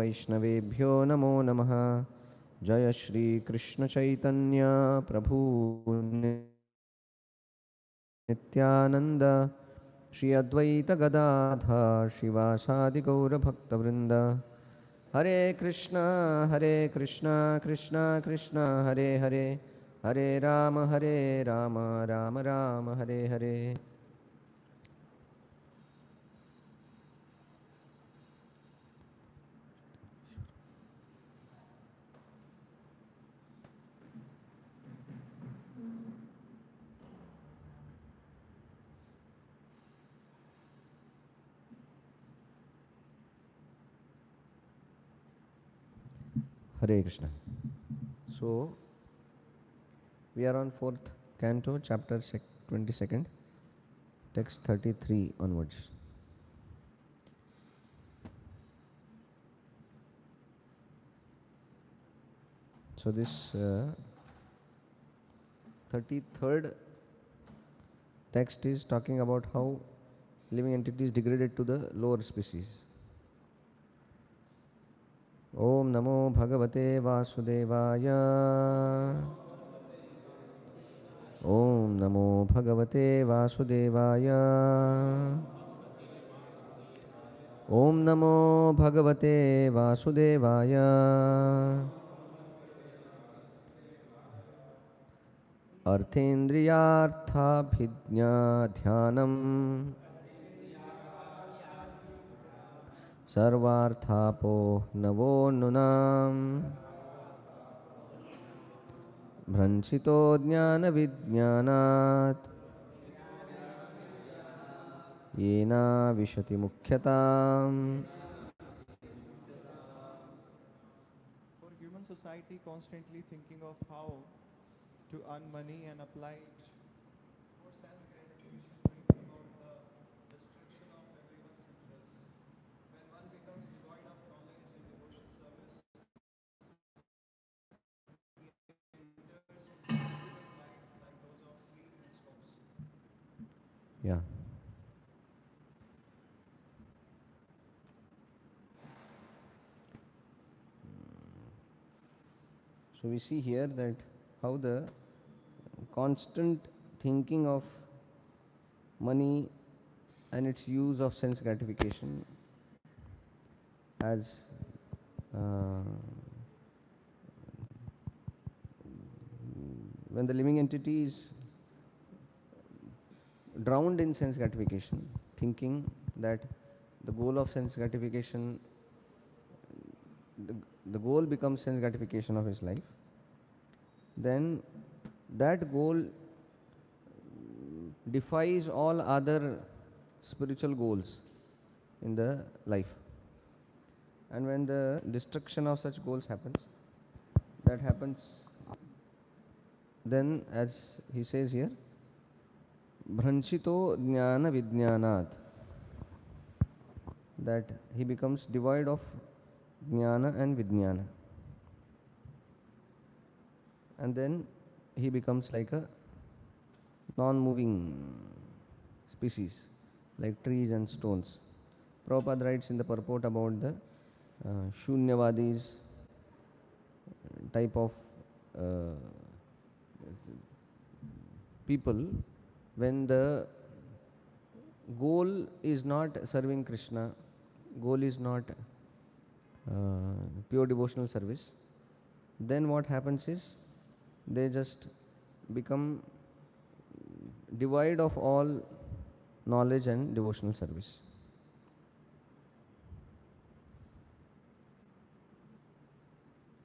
वैष्णवेभ्यो नमो नमः। जय श्री कृष्ण चैतन्य प्रभु नित्यानंद, श्री अद्वैत गदाधर शिवासादि गौर भक्तवृंद। हरे कृष्णा कृष्णा कृष्णा हरे हरे, हरे Ram Ram Ram Hare Hare. Hare Krishna. So, we are on 4th canto, chapter 22nd, text 33 onwards. So, this 33rd text is talking about how living entities degraded to the lower species. Om Namo Bhagavate Vasudevaya. Om Namo Bhagavate Vasudevaya. Om Namo Bhagavate Vasudevaya. Arthendriyarthabhijñā dhyanam sarvarthapo navo nunam भ्रंशितो ज्ञान विज्ञानात् येना विशति मुख्यताम्। For human society constantly thinking of how to earn money and apply it for sense gratification brings about the destruction of everyone's interests. When one becomes devoid of knowledge and devotion service, he enters into physical life like those of trees and stones. Yeah. So we see here that how the constant thinking of money and its use of sense gratification as when the living entity is drowned in sense gratification, thinking that the goal of sense gratification, the goal becomes sense gratification of his life, then that goal defies all other spiritual goals in the life. And when the destruction of such goals happens, that happens, then as he says here, Bhranchito Jnana Vijnanat, that he becomes devoid of Jnana and Vijnana. And then he becomes like a non-moving species, like trees and stones. Prabhupada writes in the purport about the Shunyavadis type of people, when the goal is not serving Krishna, goal is not pure devotional service, then what happens is they just become devoid of all knowledge and devotional service.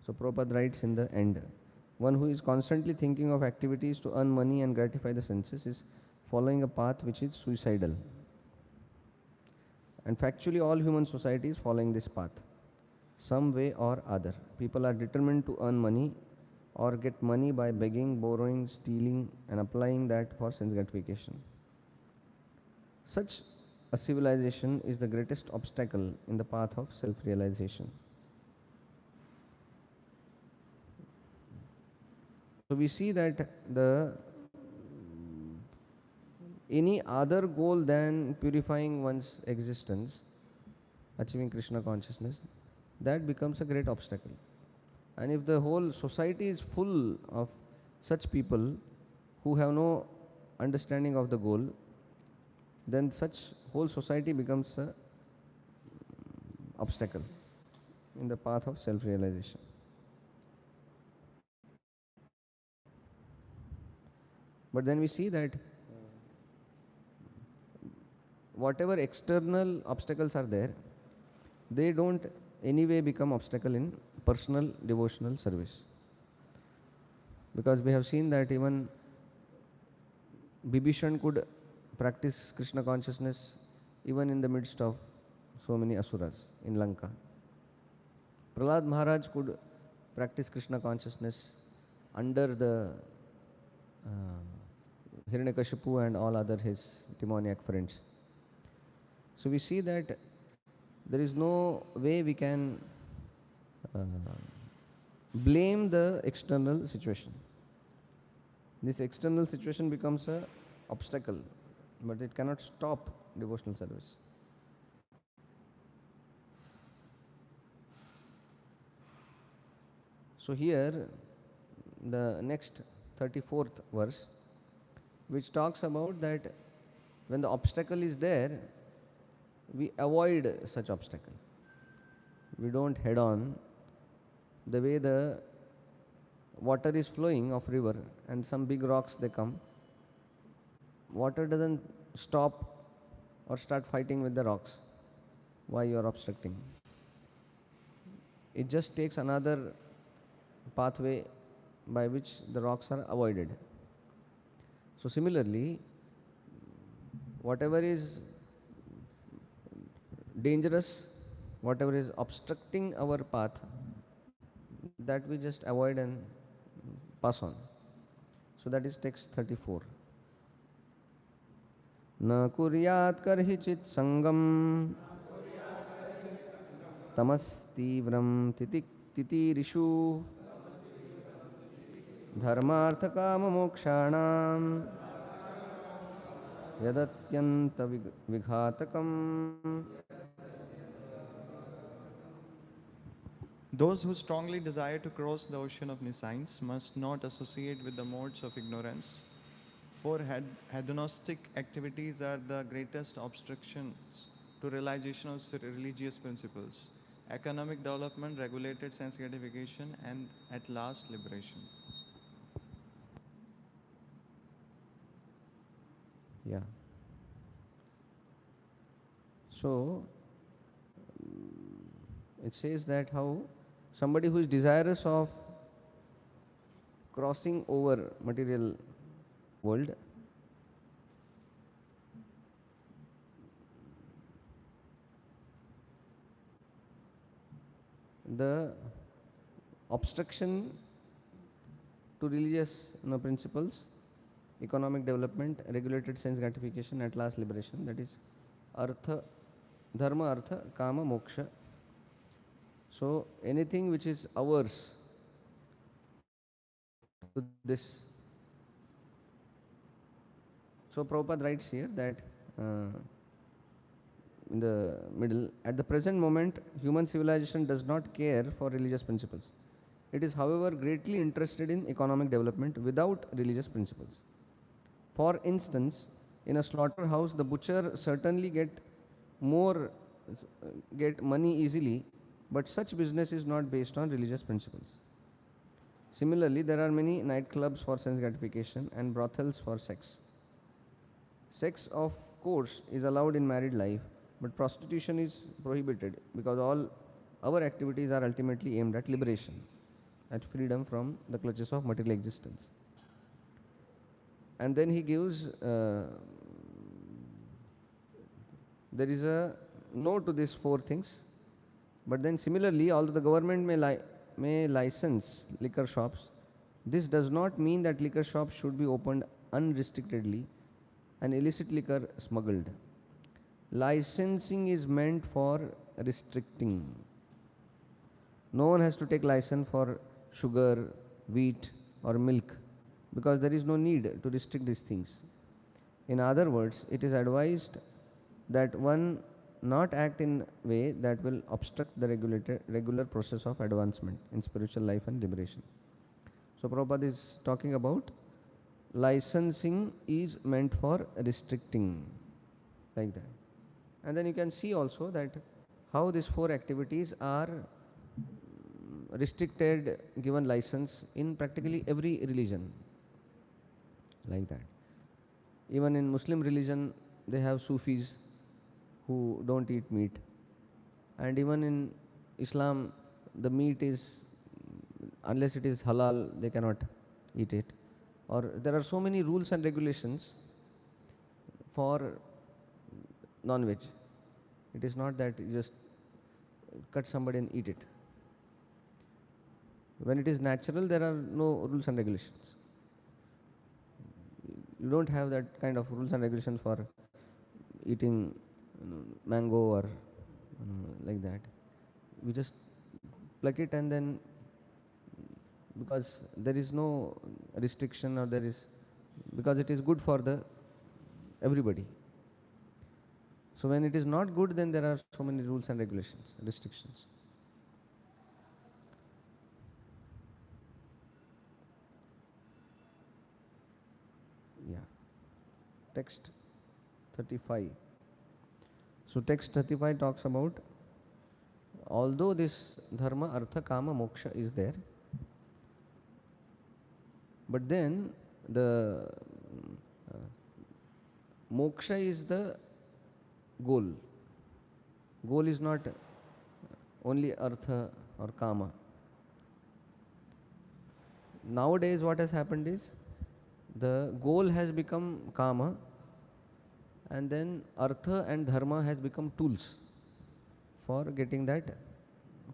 So Prabhupada writes in the end, one who is constantly thinking of activities to earn money and gratify the senses is following a path which is suicidal. And factually all human society is following this path, some way or other. People are determined to earn money or get money by begging, borrowing, stealing, and applying that for sense gratification. Such a civilization is the greatest obstacle in the path of self-realization. So we see that any other goal than purifying one's existence, achieving Krishna consciousness, that becomes a great obstacle. And if the whole society is full of such people who have no understanding of the goal, then such whole society becomes a obstacle in the path of self-realization. But then we see that whatever external obstacles are there, they don't anyway become obstacle in personal devotional service. Because we have seen that even Bibhishan could practice Krishna consciousness even in the midst of so many asuras in Lanka. Prahlad Maharaj could practice Krishna consciousness under the Hiranyakashipu and all other his demoniac friends. So we see that there is no way we can uh, blame the external situation. This external situation becomes a obstacle, but it cannot stop devotional service. So here, the next 34th verse, which talks about that when the obstacle is there, we avoid such obstacle. We don't head on. The way the water is flowing of river and some big rocks they come, water doesn't stop or start fighting with the rocks. Why you are obstructing? It just takes another pathway by which the rocks are avoided. So similarly, whatever is dangerous, whatever is obstructing our path, that we just avoid and pass on. So that is text 34. Na kuryat karhichit sangam tamastivram titirishu dharmartha kama mokshanam yadatyanta vighatakam. Those who strongly desire to cross the ocean of nescience must not associate with the modes of ignorance, for hedonistic activities are the greatest obstructions to realization of religious principles, economic development, regulated sense gratification, and at last liberation. Yeah. So it says that how somebody who is desirous of crossing over material world, the obstruction to religious principles, economic development, regulated sense gratification, at last liberation, that is artha, dharma, artha, kama, moksha. So anything which is ours to this. So Prabhupada writes here that in the middle, at the present moment, human civilization does not care for religious principles. It is, however, greatly interested in economic development without religious principles. For instance, in a slaughterhouse, the butcher certainly get money easily, but such business is not based on religious principles. Similarly, there are many nightclubs for sense gratification and brothels for sex. Sex, of course, is allowed in married life, but prostitution is prohibited because all our activities are ultimately aimed at liberation, at freedom from the clutches of material existence. And then he gives, there is a no to these four things, but then similarly, although the government may license liquor shops, this does not mean that liquor shops should be opened unrestrictedly and illicit liquor smuggled. Licensing is meant for restricting. No one has to take license for sugar, wheat, or milk because there is no need to restrict these things. In other words, it is advised that one not act in way that will obstruct the regular process of advancement in spiritual life and liberation. So Prabhupada is talking about licensing is meant for restricting, like that. And then you can see also that how these four activities are restricted, given license in practically every religion, like that. Even in Muslim religion, they have Sufis who don't eat meat. And even in Islam, the meat is, unless it is halal, they cannot eat it. Or there are so many rules and regulations for non-veg. It is not that you just cut somebody and eat it. When it is natural, there are no rules and regulations. You don't have that kind of rules and regulations for eating mango or like that. You just pluck it, and then because there is no restriction, or there is, because it is good for the everybody. So when it is not good, then there are so many rules and regulations, restrictions. Yeah. Text 35. So text 35 talks about, although this dharma, artha, kama, moksha is there, but then the moksha is the goal. Goal is not only artha or kama. Nowadays what has happened is, the goal has become kama, and then artha and dharma has become tools for getting that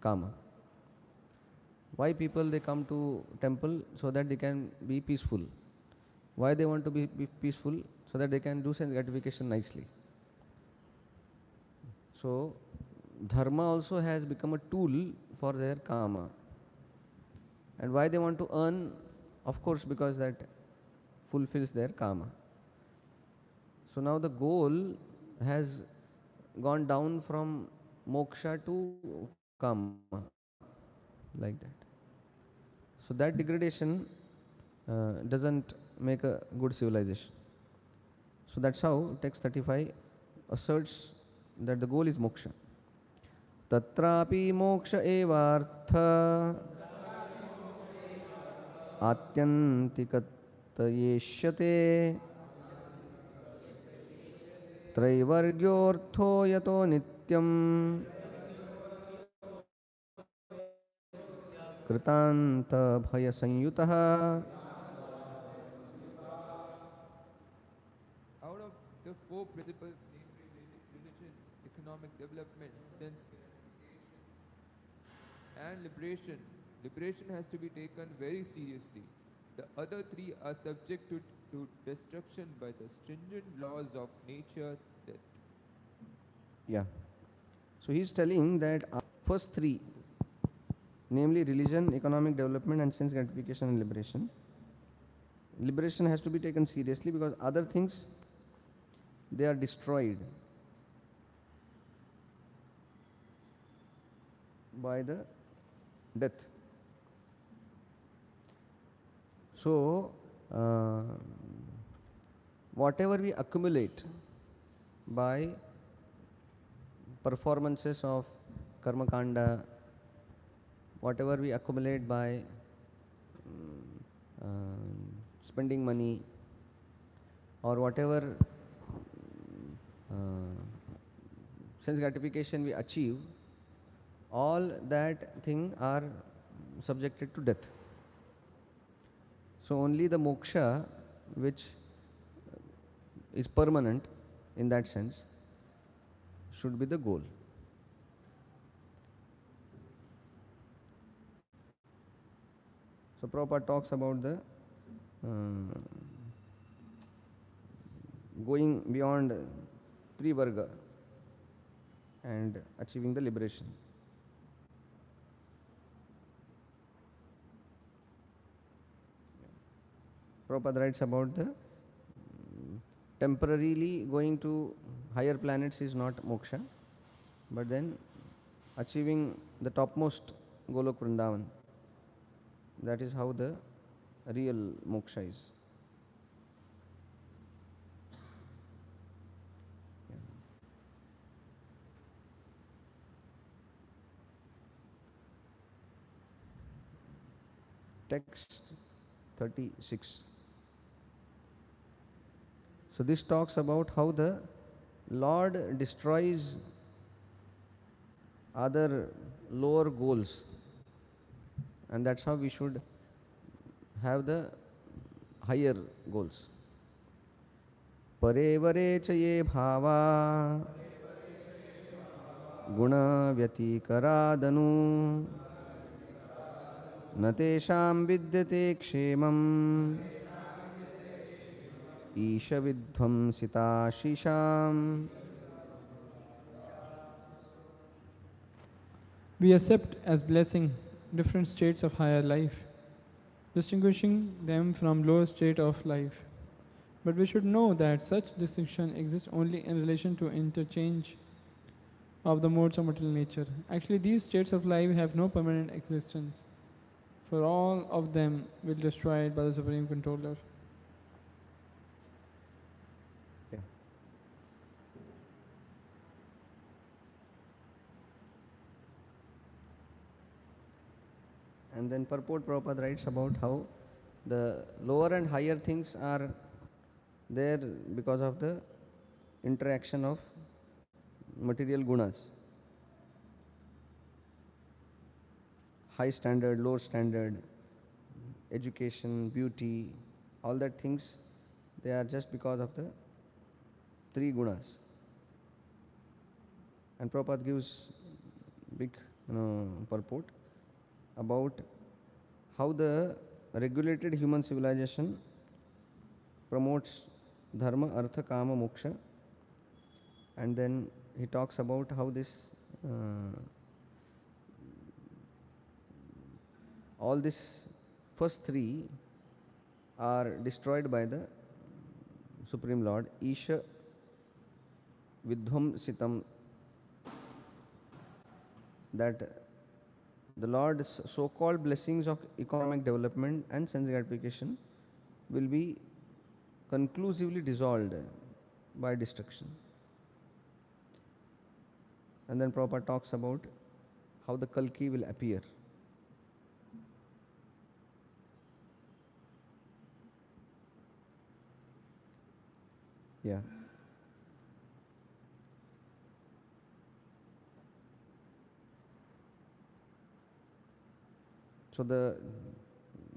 kama. Why people they come to temple? So that they can be peaceful. Why they want to be peaceful? So that they can do sense gratification nicely. So dharma also has become a tool for their kama. And why they want to earn? Of course, because that fulfills their kama. So now the goal has gone down from moksha to kama, like that. So that degradation doesn't make a good civilization. So that's how text 35 asserts that the goal is moksha. Tatrapi moksha evartha atyantikatayeshyate त्रैवर्ग्योऽर्थो यतो नित्यं कृतान्त भय संयुतः. Out of the four principles, namely religion, economic development, sense and liberation, liberation has to be taken very seriously. The other three are subject to destruction by the stringent laws of nature, death. Yeah. So he is telling that first three, namely religion, economic development, and sense gratification and liberation. Liberation has to be taken seriously, because other things, they are destroyed by the death. So whatever we accumulate by performances of karma kanda, whatever we accumulate by spending money, or whatever sense gratification we achieve, all that thing are subjected to death. So only the moksha, which is permanent in that sense, should be the goal. So Prabhupada talks about the going beyond three varga and achieving the liberation. Prabhupada writes about the temporarily going to higher planets is not moksha, but then achieving the topmost Golok Vrindavan. That is how the real moksha is. Text 36. So this talks about how the Lord destroys other lower goals, and that's how we should have the higher goals. Parevare cha ye bhava guna vyatikaradanu न तेषां विद्यते क्षेमम् ईशविध्वंसिताशिषाम्. We accept as blessing different states of higher life, distinguishing them from lower state of life. But we should know that such distinction exists only in relation to interchange of the modes of material nature. Actually, these states of life have no permanent existence, for all of them will be destroyed by the Supreme Controller. Okay. And then purport Prabhupada writes about how the lower and higher things are there because of the interaction of material gunas. High standard, low standard, education, beauty, all that things, they are just because of the three gunas. And Prabhupada gives big purport about how the regulated human civilization promotes dharma, artha, kama, moksha, and then he talks about how this all these first three are destroyed by the Supreme Lord. Isha Vidhvam Sitam, that the Lord's so-called blessings of economic development and sense gratification will be conclusively dissolved by destruction. And then Prabhupada talks about how the Kalki will appear. Yeah. So the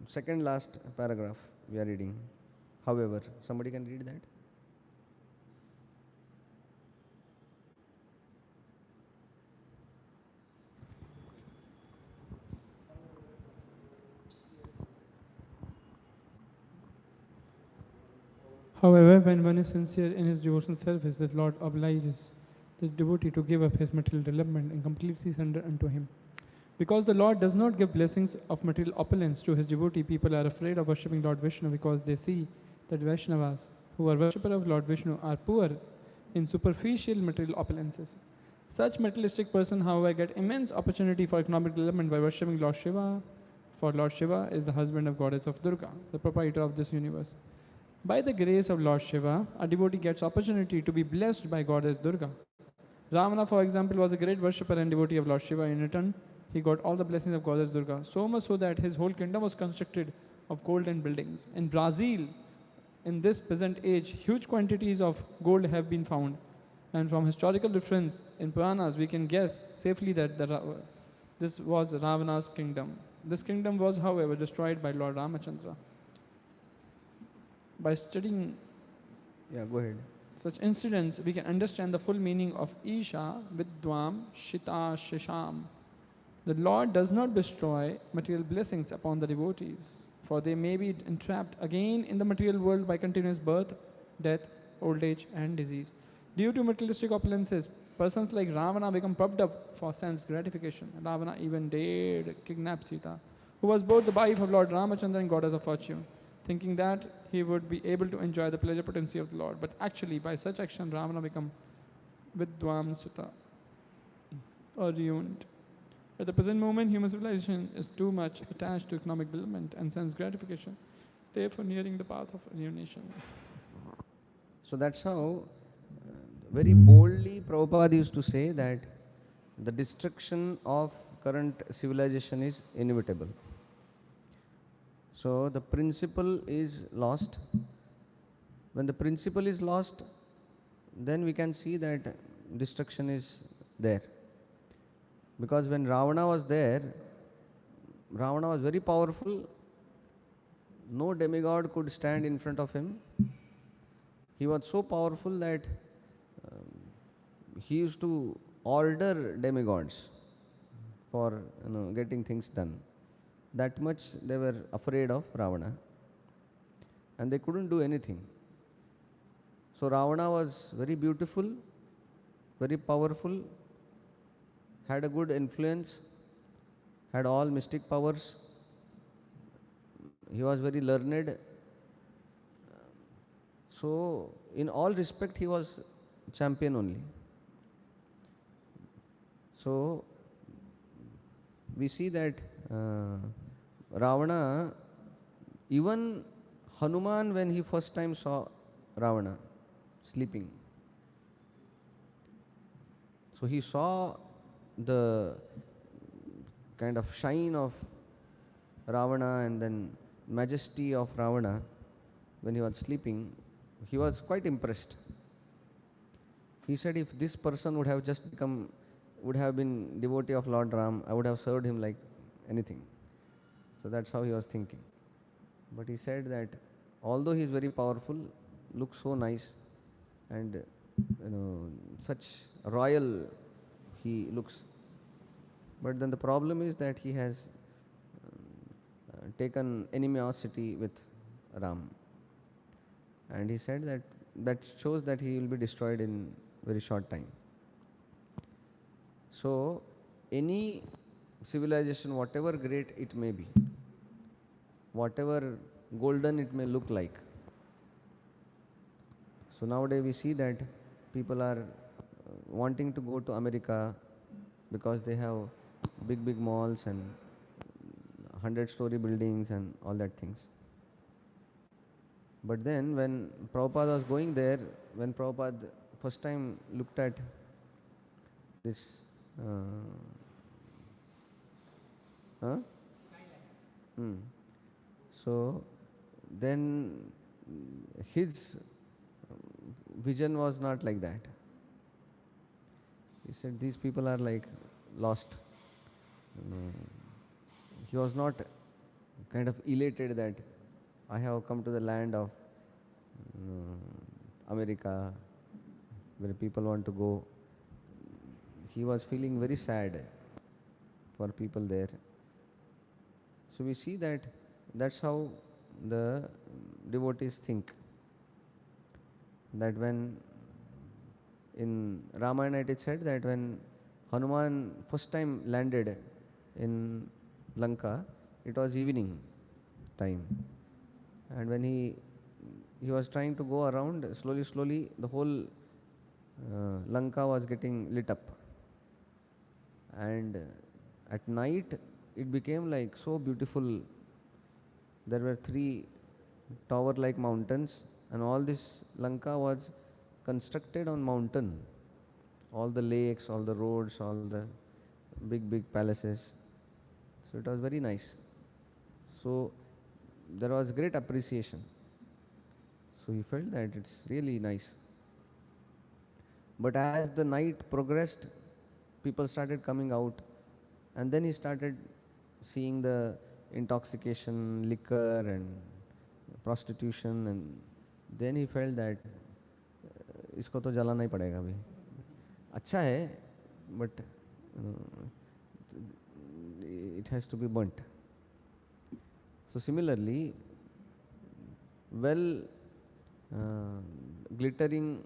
second last paragraph we are reading. However, somebody can read that? However, when one is sincere in his devotional service, the Lord obliges the devotee to give up his material development and completely surrender unto him. Because the Lord does not give blessings of material opulence to his devotee, people are afraid of worshipping Lord Vishnu because they see that Vaishnavas, who are worshippers of Lord Vishnu, are poor in superficial material opulences. Such materialistic person, however, get immense opportunity for economic development by worshipping Lord Shiva, for Lord Shiva is the husband of goddess of Durga, the proprietor of this universe. By the grace of Lord Shiva, a devotee gets opportunity to be blessed by goddess Durga. Ravana, for example, was a great worshipper and devotee of Lord Shiva. In return, he got all the blessings of goddess Durga, so much so that his whole kingdom was constructed of golden buildings. In Brazil, in this present age, huge quantities of gold have been found. And from historical reference in Puranas, we can guess safely that this was Ravana's kingdom. This kingdom was, however, destroyed by Lord Ramachandra. By studying Go ahead. such incidents, we can understand the full meaning of Isha Vidvam Shita Shisham. The Lord does not destroy material blessings upon the devotees, for they may be entrapped again in the material world by continuous birth, death, old age, and disease. Due to materialistic opulences, persons like Ravana become puffed up for sense gratification. Ravana even dared kidnap Sita, who was both the wife of Lord Ramachandra and goddess of fortune, thinking that he would be able to enjoy the pleasure potency of the Lord. But actually, by such action, Ravana became Vidwam Sutta. or ruined. At the present moment, human civilization is too much attached to economic development and sense gratification. It's therefore nearing the path of ruination. So that's how very boldly Prabhupada used to say that the destruction of current civilization is inevitable. So the principle is lost. When the principle is lost, then we can see that destruction is there. Because when Ravana was there, Ravana was very powerful. No demigod could stand in front of him. He was so powerful that he used to order demigods for getting things done. That much they were afraid of Ravana, and they couldn't do anything. So Ravana was very beautiful, very powerful, had a good influence, had all mystic powers. He was very learned. So in all respect he was champion only. So we see that Ravana, even Hanuman, when he first time saw Ravana sleeping, so he saw the kind of shine of Ravana and then majesty of Ravana when he was sleeping. He was quite impressed. He said, if this person would have just would have been devotee of Lord Ram, I would have served him like anything. So that's how he was thinking. But he said that although he is very powerful, looks so nice, and such royal he looks. But then the problem is that he has taken animosity with Ram. And he said that shows that he will be destroyed in very short time. So any civilization, whatever great it may be, whatever golden it may look like. So nowadays we see that people are wanting to go to America because they have big malls and 100-story buildings and all that things. But then when Prabhupada was going there, when Prabhupada first time looked at this so then his vision was not like that. He said these people are like lost. He was not kind of elated that I have come to the land of America where people want to go. He was feeling very sad for people there. So we see that that's how the devotees think. That when in Ramayana it is said that when Hanuman first time landed in Lanka, it was evening time. And when he was trying to go around, slowly the whole Lanka was getting lit up. And at night it became like so beautiful. There were 3 tower-like mountains, and all this Lanka was constructed on mountain. All the lakes, all the roads, all the big palaces. So it was very nice. So there was great appreciation. So he felt that it's really nice. But as the night progressed, people started coming out, and then he started seeing the intoxication, liquor and prostitution, and then he felt that इसको तो जलाना ही पड़ेगा अभी. अच्छा है, but it has to be burnt. So similarly, glittering,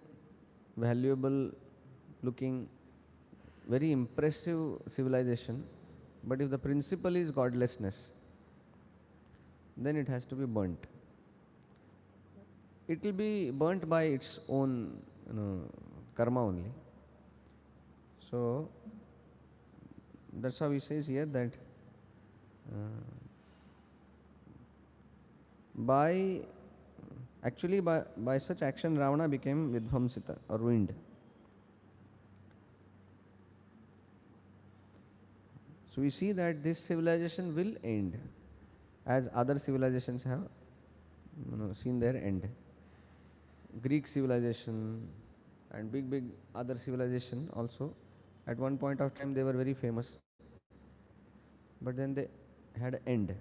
valuable looking, very impressive civilization, but if the principle is godlessness, then it has to be burnt. It will be burnt by its own karma only. So that's how he says here that uh, by actually by such action Ravana became Vidvamsita or ruined. So we see that this civilization will end as other civilizations have seen their end. Greek civilization and big other civilization also at one point of time they were very famous, but then they had end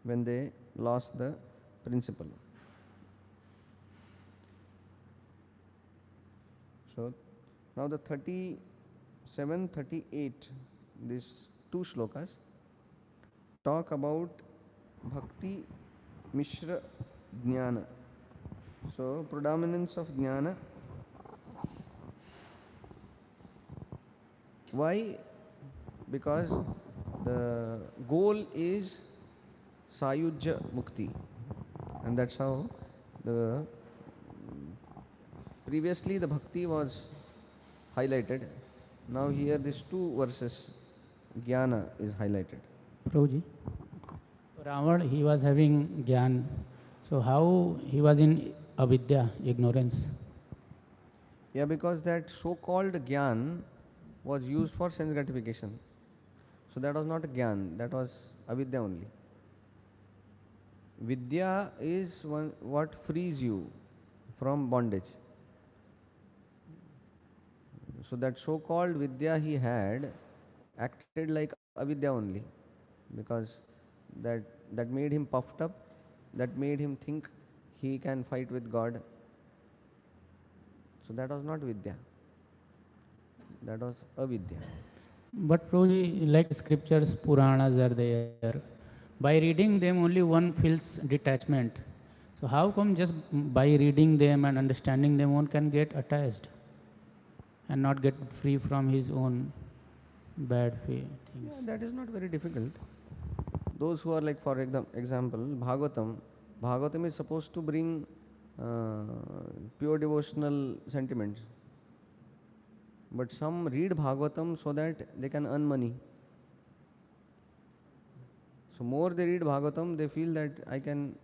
when they lost the principle. So now the 37, 38, these two shlokas talk about bhakti mishra jnana. So predominance of jnana. Why? Because the goal is sayujya mukti, and that's how the previously the bhakti was highlighted. Now here these two verses jnana is highlighted. Prabhuji, Ravan, he was having Gyan. So how he was in avidya, ignorance? Yeah, because that so-called jnana was used for sense gratification. So that was not jnana, that was avidya only. Vidya is what frees you from bondage. So that so-called vidya he had acted like avidya only, because that made him puffed up, that made him think he can fight with God. So that was not vidya, that was avidya. But Prabhuji, like scriptures, Puranas are there. By reading them, only one feels detachment. So how come just by reading them and understanding them, one can get attached and not get free from his own bad things? Yeah, that is not very difficult. Those who are like, for example, Bhagavatam is supposed to bring pure devotional sentiments. But some read Bhagavatam so that they can earn money. So more they read Bhagavatam, they feel that I can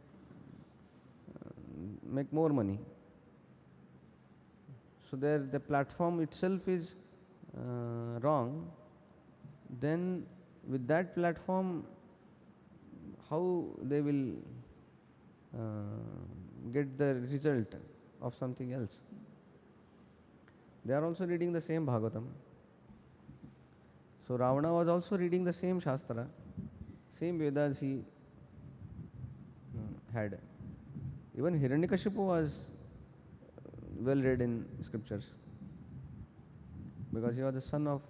make more money. So the platform itself is wrong. Then with that platform, how they will get the result of something else? They are also reading the same Bhagavatam. So Ravana was also reading the same Shastra, same Vedas he had. Even Hiranyakashipu was well read in scriptures, because he was the son of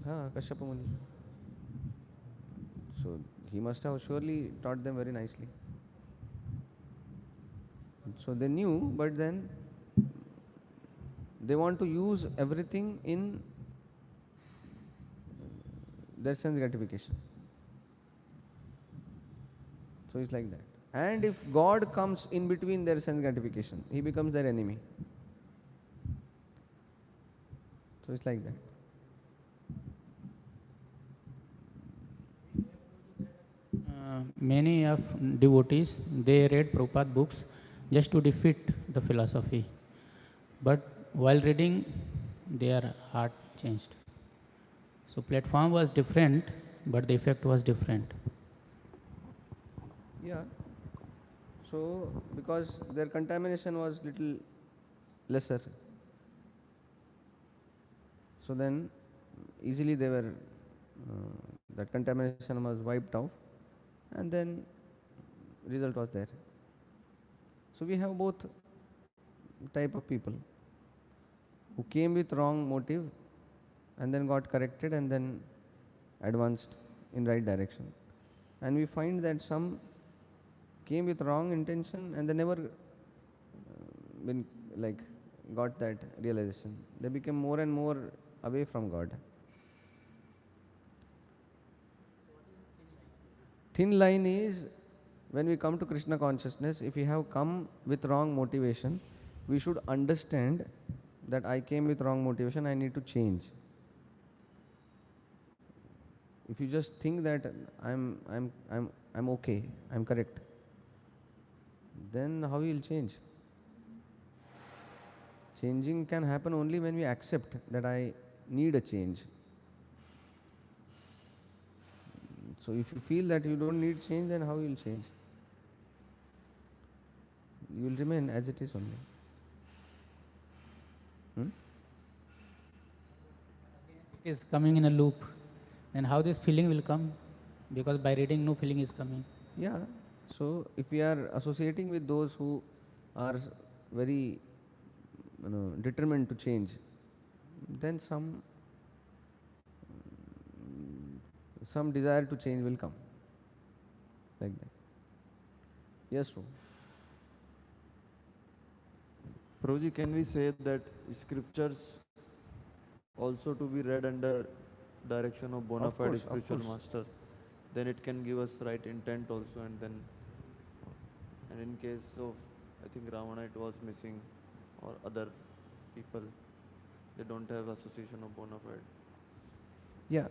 Kashyapa Muni. So he must have surely taught them very nicely. So they knew, but then they want to use everything in their sense gratification. So it's like that. And if God comes in between their sense gratification, he becomes their enemy. So it's like that. Many of devotees, they read Prabhupada books just to defeat the philosophy. But while reading, their heart changed. So platform was different, but the effect was different. Yeah. So because their contamination was little lesser, so then easily they were that contamination was wiped off, and then result was there. So we have both type of people who came with wrong motive and then got corrected and then advanced in right direction. And we find that some came with wrong intention and they never been like got that realization. They became more and more away from God. Thin line is when we come to Krishna consciousness, if we have come with wrong motivation, we should understand that I came with wrong motivation, I need to change. If you just think that I'm okay, I'm correct, then how you will change? Changing can happen only when we accept that I need a change. So if you feel that you don't need change, then how you will change? You will remain as it is only. Hmm? It is coming in a loop. Then how this feeling will come? Because by reading, no feeling is coming. Yeah. So if we are associating with those who are very determined to change, then some desire to change will come. Like that. Yes, Ru. Prabhuji, can we say that scriptures also to be read under direction of bona Of fide course, of spiritual course. master? Then it can give us right intent also, and in case of, I think Ravana, it was missing, or other people, they don't have association of bona fide. Yeah.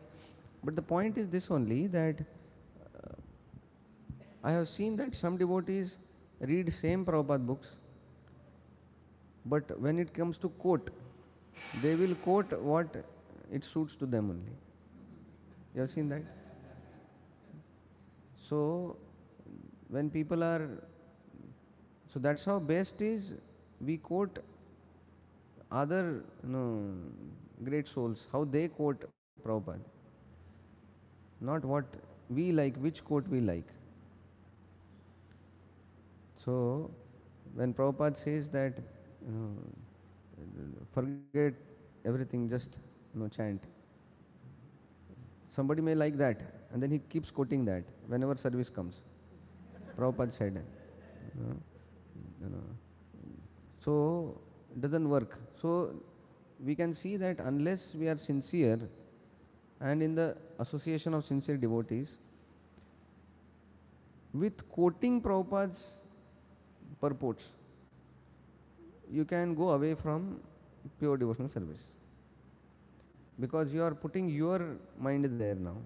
But the point is this only, that I have seen that some devotees read same Prabhupada books, but when it comes to quote, they will quote what it suits to them only. You have seen that? So when people are, so that's how best is we quote other great souls, how they quote Prabhupada, not what we like, which quote we like. So when Prabhupada says that forget everything, just chant. Somebody may like that, and then he keeps quoting that whenever service comes. Prabhupada said, uh, you know, so it doesn't work. So we can see that unless we are sincere and in the association of sincere devotees, with quoting Prabhupada's purports, you can go away from pure devotional service, because you are putting your mind there now.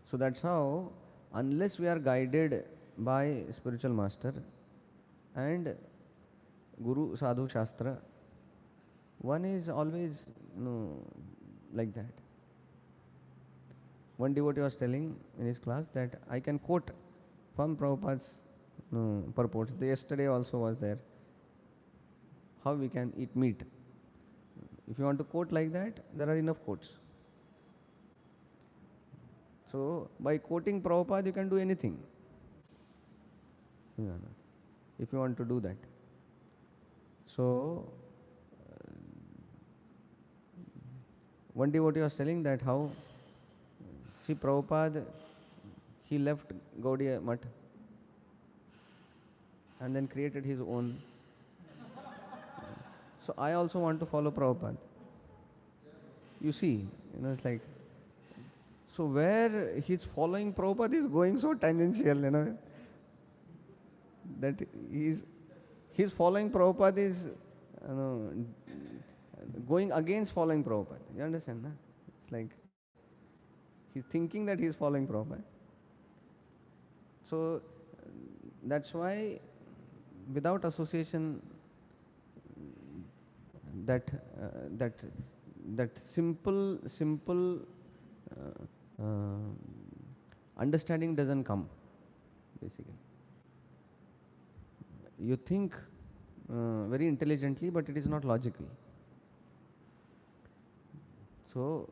So that's how, unless we are guided by spiritual master and Guru Sadhu Shastra, one is always like that. One devotee was telling in his class that I can quote from Prabhupada's purports. Yesterday also was there. How we can eat meat? If you want to quote like that, there are enough quotes. So by quoting Prabhupada, you can do anything. If you want to do that. So one devotee was telling that how, see, Prabhupada, he left Gaudiya Mutt and then created his own. So I also want to follow Prabhupada. You see, it's like, so where he's following Prabhupada is going so tangential, that he's following Prabhupada is going against following Prabhupada. You understand, na? It's like he's thinking that he's following Prabhupada. So that's why without association, that simple understanding doesn't come. Basically, you think very intelligently, but it is not logical. So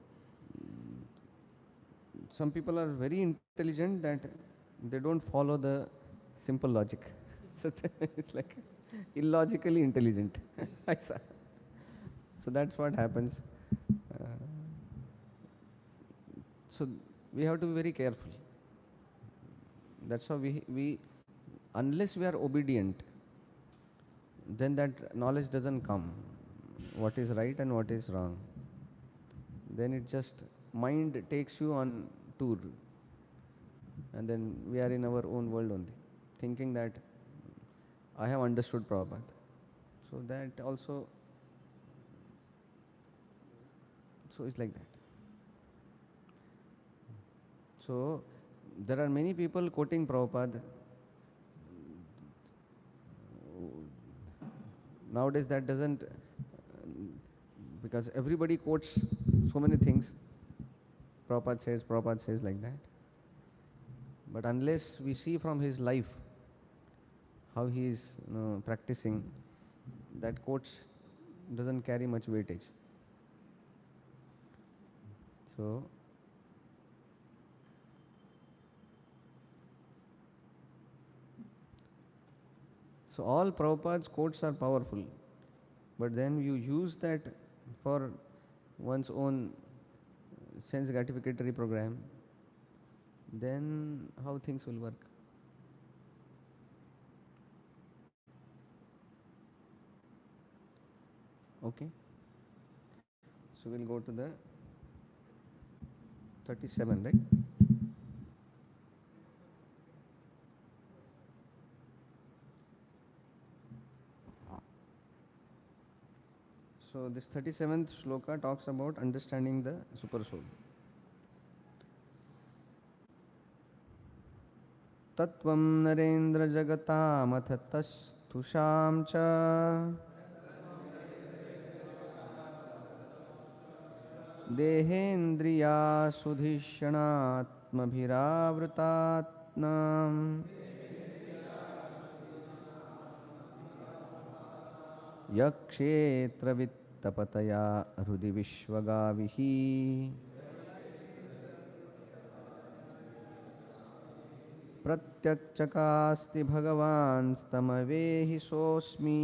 some people are very intelligent that they don't follow the simple logic. So it's like illogically intelligent. So that's what happens. So we have to be very careful. That's how we unless we are obedient, then that knowledge doesn't come. What is right and what is wrong. Then it just, mind takes you on tour. And then we are in our own world only, thinking that I have understood Prabhupada. So that also, so it's like that. So there are many people quoting Prabhupada. Nowadays that doesn't, because everybody quotes so many things. Prabhupada says like that. But unless we see from his life how he is practicing, that quotes doesn't carry much weightage. So all Prabhupada's quotes are powerful, but then you use that for one's own sense gratificatory program, then how things will work? Okay. So we'll go to the 37, right? So this 37th shloka talks about understanding the super soul. तत्त्वं नरेन्द्र जगतामथ तस्थुषां च देहेन्द्रियासुधिषणात्मभिरावृतात्माम् यक्षेत्रवित्तपतया हृदि विश्वगाविः प्रत्यक्षकास्ति भगवान् स्तमवेहि सोऽस्मि.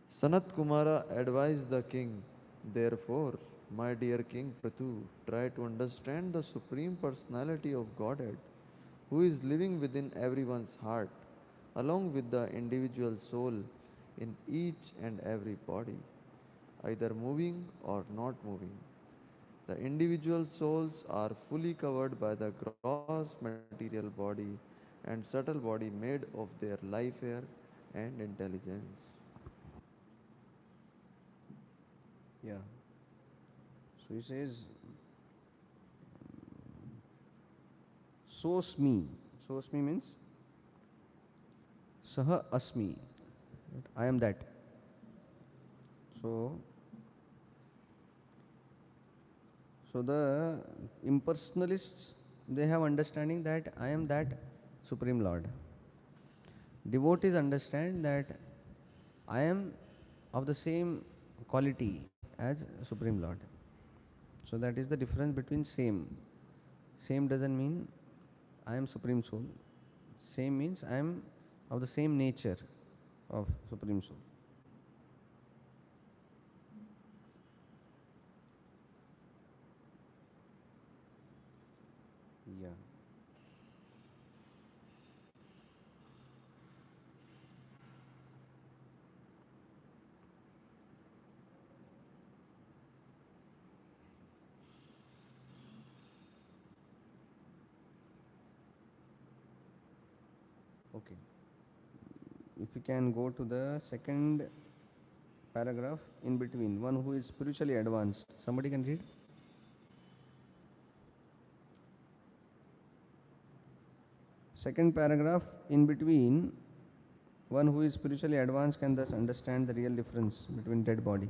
Sanat Kumara advised the king, therefore, my dear King Prathu, try to understand the Supreme Personality of Godhead, who is living within everyone's heart, along with the individual soul in each and every body, either moving or not moving. The individual souls are fully covered by the gross material body and subtle body made of their life air and intelligence. Yeah. So he says, Sosmi. Sosmi means Saha Asmi. Right? I am that. So the impersonalists, they have understanding that I am that Supreme Lord. Devotees understand that I am of the same quality as Supreme Lord. So that is the difference between same. Same doesn't mean I am Supreme Soul. Same means I am of the same nature of Supreme Soul. Yeah. Okay. If you can go to the second paragraph in between, one who is spiritually advanced. Somebody can read? Second paragraph in between, one who is spiritually advanced can thus understand the real difference between dead body.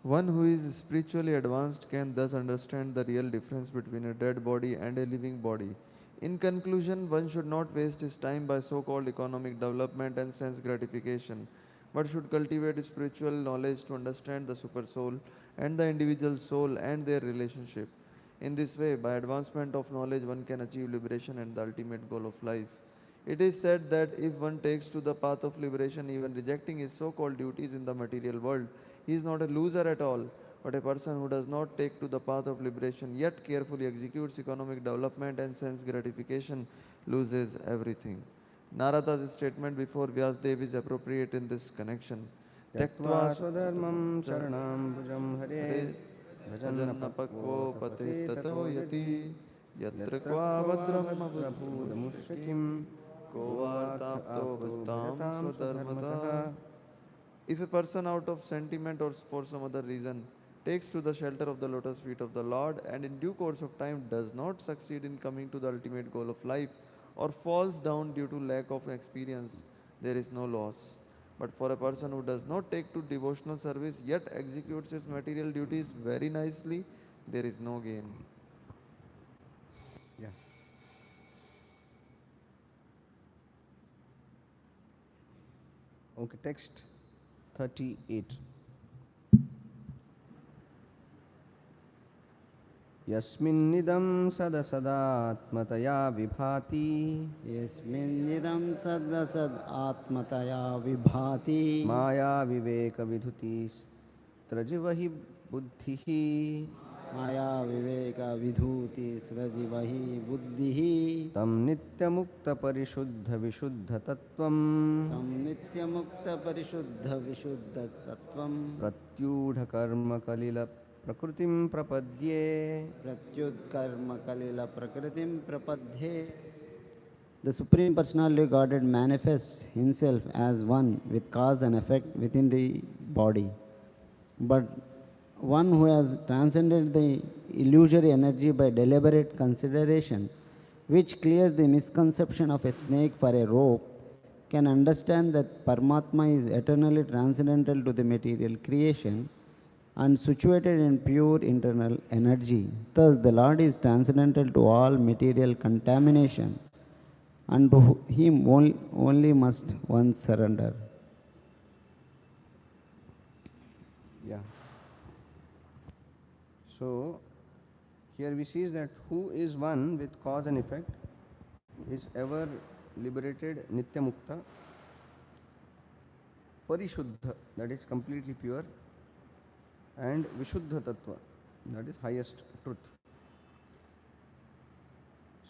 One who is spiritually advanced can thus understand the real difference between a dead body and a living body. In conclusion, one should not waste his time by so called economic development and sense gratification, but should cultivate spiritual knowledge to understand the super soul and the individual soul and their relationship. In this way, by advancement of knowledge, one can achieve liberation and the ultimate goal of life. It is said that if one takes to the path of liberation, even rejecting his so called duties in the material world, he is not a loser at all, but a person who does not take to the path of liberation yet carefully executes economic development and sense gratification loses everything. Narada's statement before Vyasdev is appropriate in this connection. त्यक्त्वा Tyaktva स्वधर्मं शरणां भुजं हरे Hare भजन्न Bhajanna पक्वो Pakvo तपते Pate ततो Tato यदि Yati Yatra यत्र kva badram क्वाभद्रभूतमुष्यकिं ko को वार्थ vartapto आप्तो bhajatam भजतां swadharmata. स्वधर्मतः. If a person out of sentiment or for some other reason takes to the shelter of the lotus feet of the Lord and in due course of time does not succeed in coming to the ultimate goal of life or falls down due to lack of experience, there is no loss. But for a person who does not take to devotional service yet executes his material duties very nicely, there is no gain. Yeah. Okay, text 38. यस्मिन्निदं सदसदात्मतया विभाति यस्मिन्निदं सदसद् आत्मतया विभाति माया विवेकविधुतिस्त्रजिवहि बुद्धिः माया विवेक विधूति सृजिवहि बुद्धिः तं नित्यमुक्तपरिशुद्धविशुद्धतत्त्वं तं नित्यमुक्तपरिशुद्धविशुद्धतत्त्वं प्रत्यूढकर्मकलिलप्रकृतिं प्रपद्ये. प्रत्युत्कर्मकलिलप्रकृतिं प्रपद्ये. The Supreme Personality of Godhead manifests Himself as one with cause and effect within the body. But one who has transcended the illusory energy by deliberate consideration, which clears the misconception of a snake for a rope, can understand that Paramatma is eternally transcendental to the material creation and situated in pure internal energy. Thus, the Lord is transcendental to all material contamination, and to Him only must one surrender. Yeah. So here we see that who is one with cause and effect is ever liberated, Nitya Mukta, Parishuddha, that is completely pure, and Vishuddha Tattva, that is highest truth.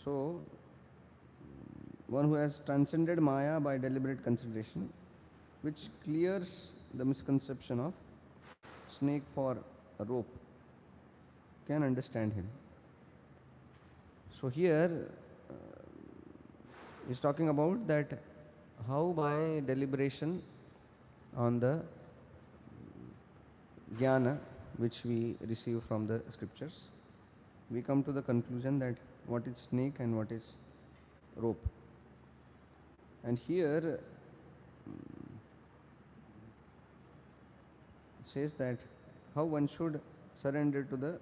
So one who has transcended Maya by deliberate consideration, which clears the misconception of snake for a rope, can understand him. So here is talking about that how by deliberation on the jnana which we receive from the scriptures, we come to the conclusion that what is snake and what is rope. And here it says that how one should surrender to the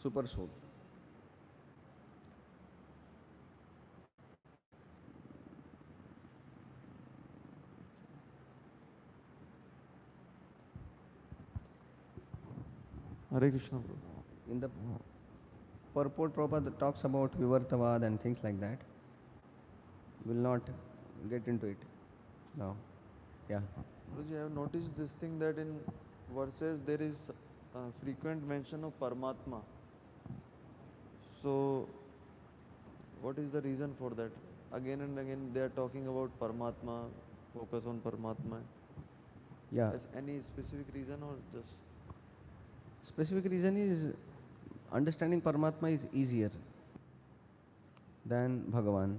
super soul. Hare Krishna, Prabhu. In the purport, Prabhupada talks about Vivartavad and things like that. Will not get into it now. Yeah. Guruji, I have noticed this thing that in verses there is frequent mention of Paramatma. So, what is the reason for that? Again and again they are talking about Paramatma, focus on Paramatma. Yeah. Is any specific reason or just? Specific reason is understanding Paramatma is easier than Bhagavan.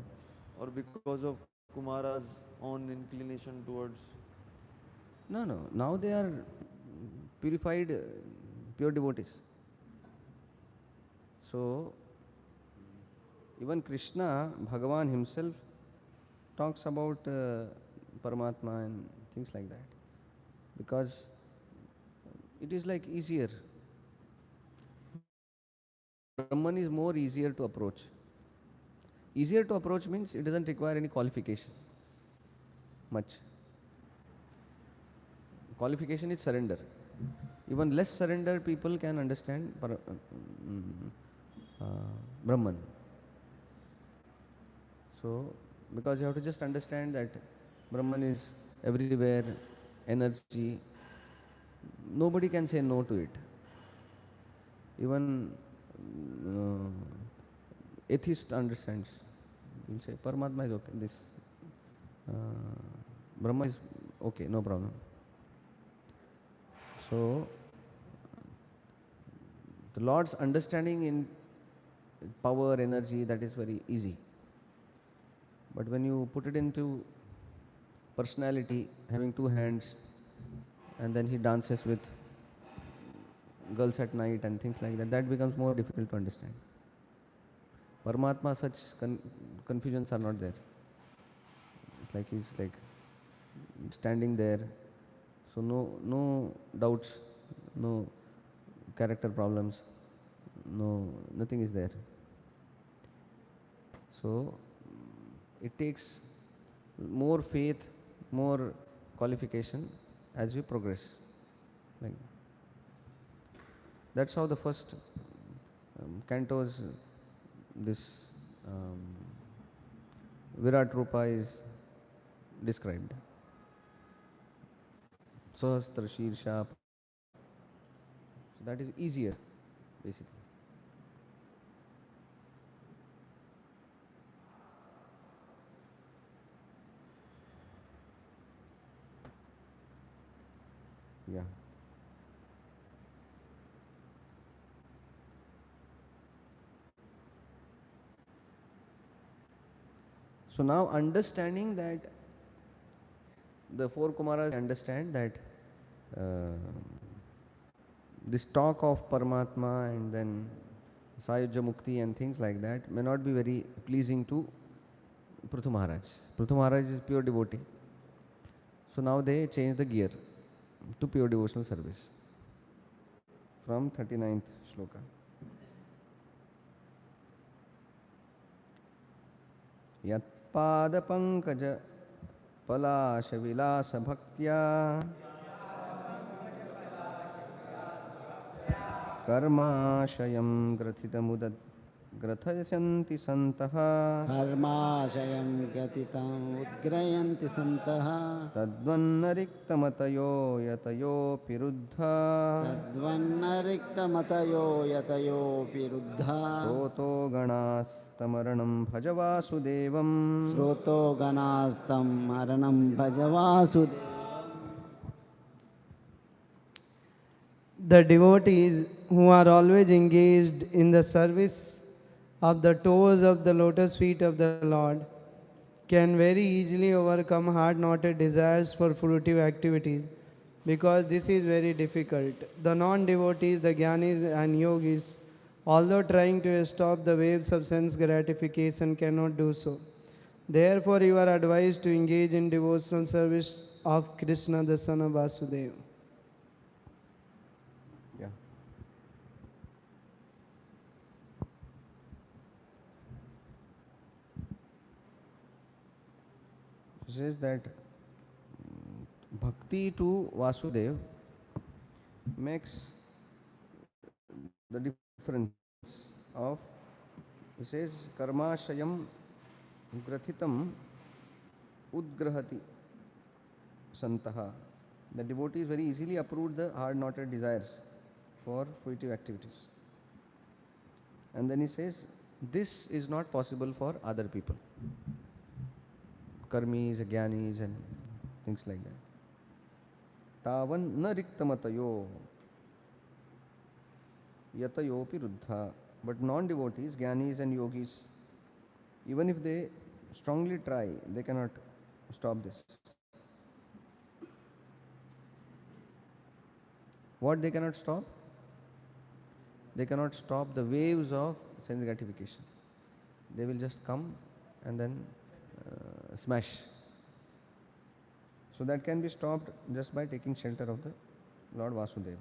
Or because of Kumara's own inclination towards? No, no. Now they are purified, pure devotees. So, even Krishna, Bhagavan himself, talks about Paramatma and things like that. Because it is like easier. Brahman is more easier to approach. Easier to approach means it doesn't require any qualification. Much. Qualification is surrender. Even less surrender people can understand Brahman. So, because you have to just understand that Brahman is everywhere, energy, nobody can say no to it. Even atheist understands. You say Paramatma is okay, this Brahma is okay, no problem. So, the Lord's understanding in power, energy, that is very easy. But when you put it into personality, having two hands, and then he dances with girls at night and things like that, that becomes more difficult to understand. Paramatma, such confusions are not there. It's like he's like standing there, so no doubts, no character problems, nothing is there. So it takes more faith, more qualification as we progress. Like that's how the first cantos, this Virat Rupa is described. Sahastra Shirsha. So that is easier, basically. Yeah. So now understanding that the four Kumaras understand that this talk of Paramatma and then Sayujya Mukti and things like that may not be very pleasing to Prithu Maharaj. Prithu Maharaj is pure devotee. So now they change the gear to pure devotional service from 39th shloka. Yatpadapankaj Palashavilasa Bhaktya Karmashayam Grathitamudad Grathyasanti Santaha Karmashayam gatitam udgrayanti santaha Tadvannariktamatayo Yatayo Piruddha tadvannariktamatayo yatayo piruddha Soto Ganastamaranam Bhajavasudevam. sroto ganastam maranam bhajavasu. The devotees who are always engaged in the service of the toes of the lotus feet of the Lord can very easily overcome hard-knotted desires for fruitive activities, because this is very difficult. The non-devotees, the jnanis and yogis, although trying to stop the waves of sense gratification, cannot do so. Therefore, you are advised to engage in devotional service of Krishna, the son of Vasudeva. Yeah. It says that bhakti to Vasudev makes the difference of, it says, karmashayam grathitam udgrahati santaha. The devotees very easily uproot the hard-knotted desires for fruitive activities. And then he says, this is not possible for other people. Karmis, jnanis and things like that. Tavan na riktamatayo yatayo piruddha. But non-devotees, jnanis and yogis, even if they strongly try, they cannot stop this. What they cannot stop? They cannot stop the waves of sense gratification. They will just come and then smash. So that can be stopped just by taking shelter of the Lord Vasudeva.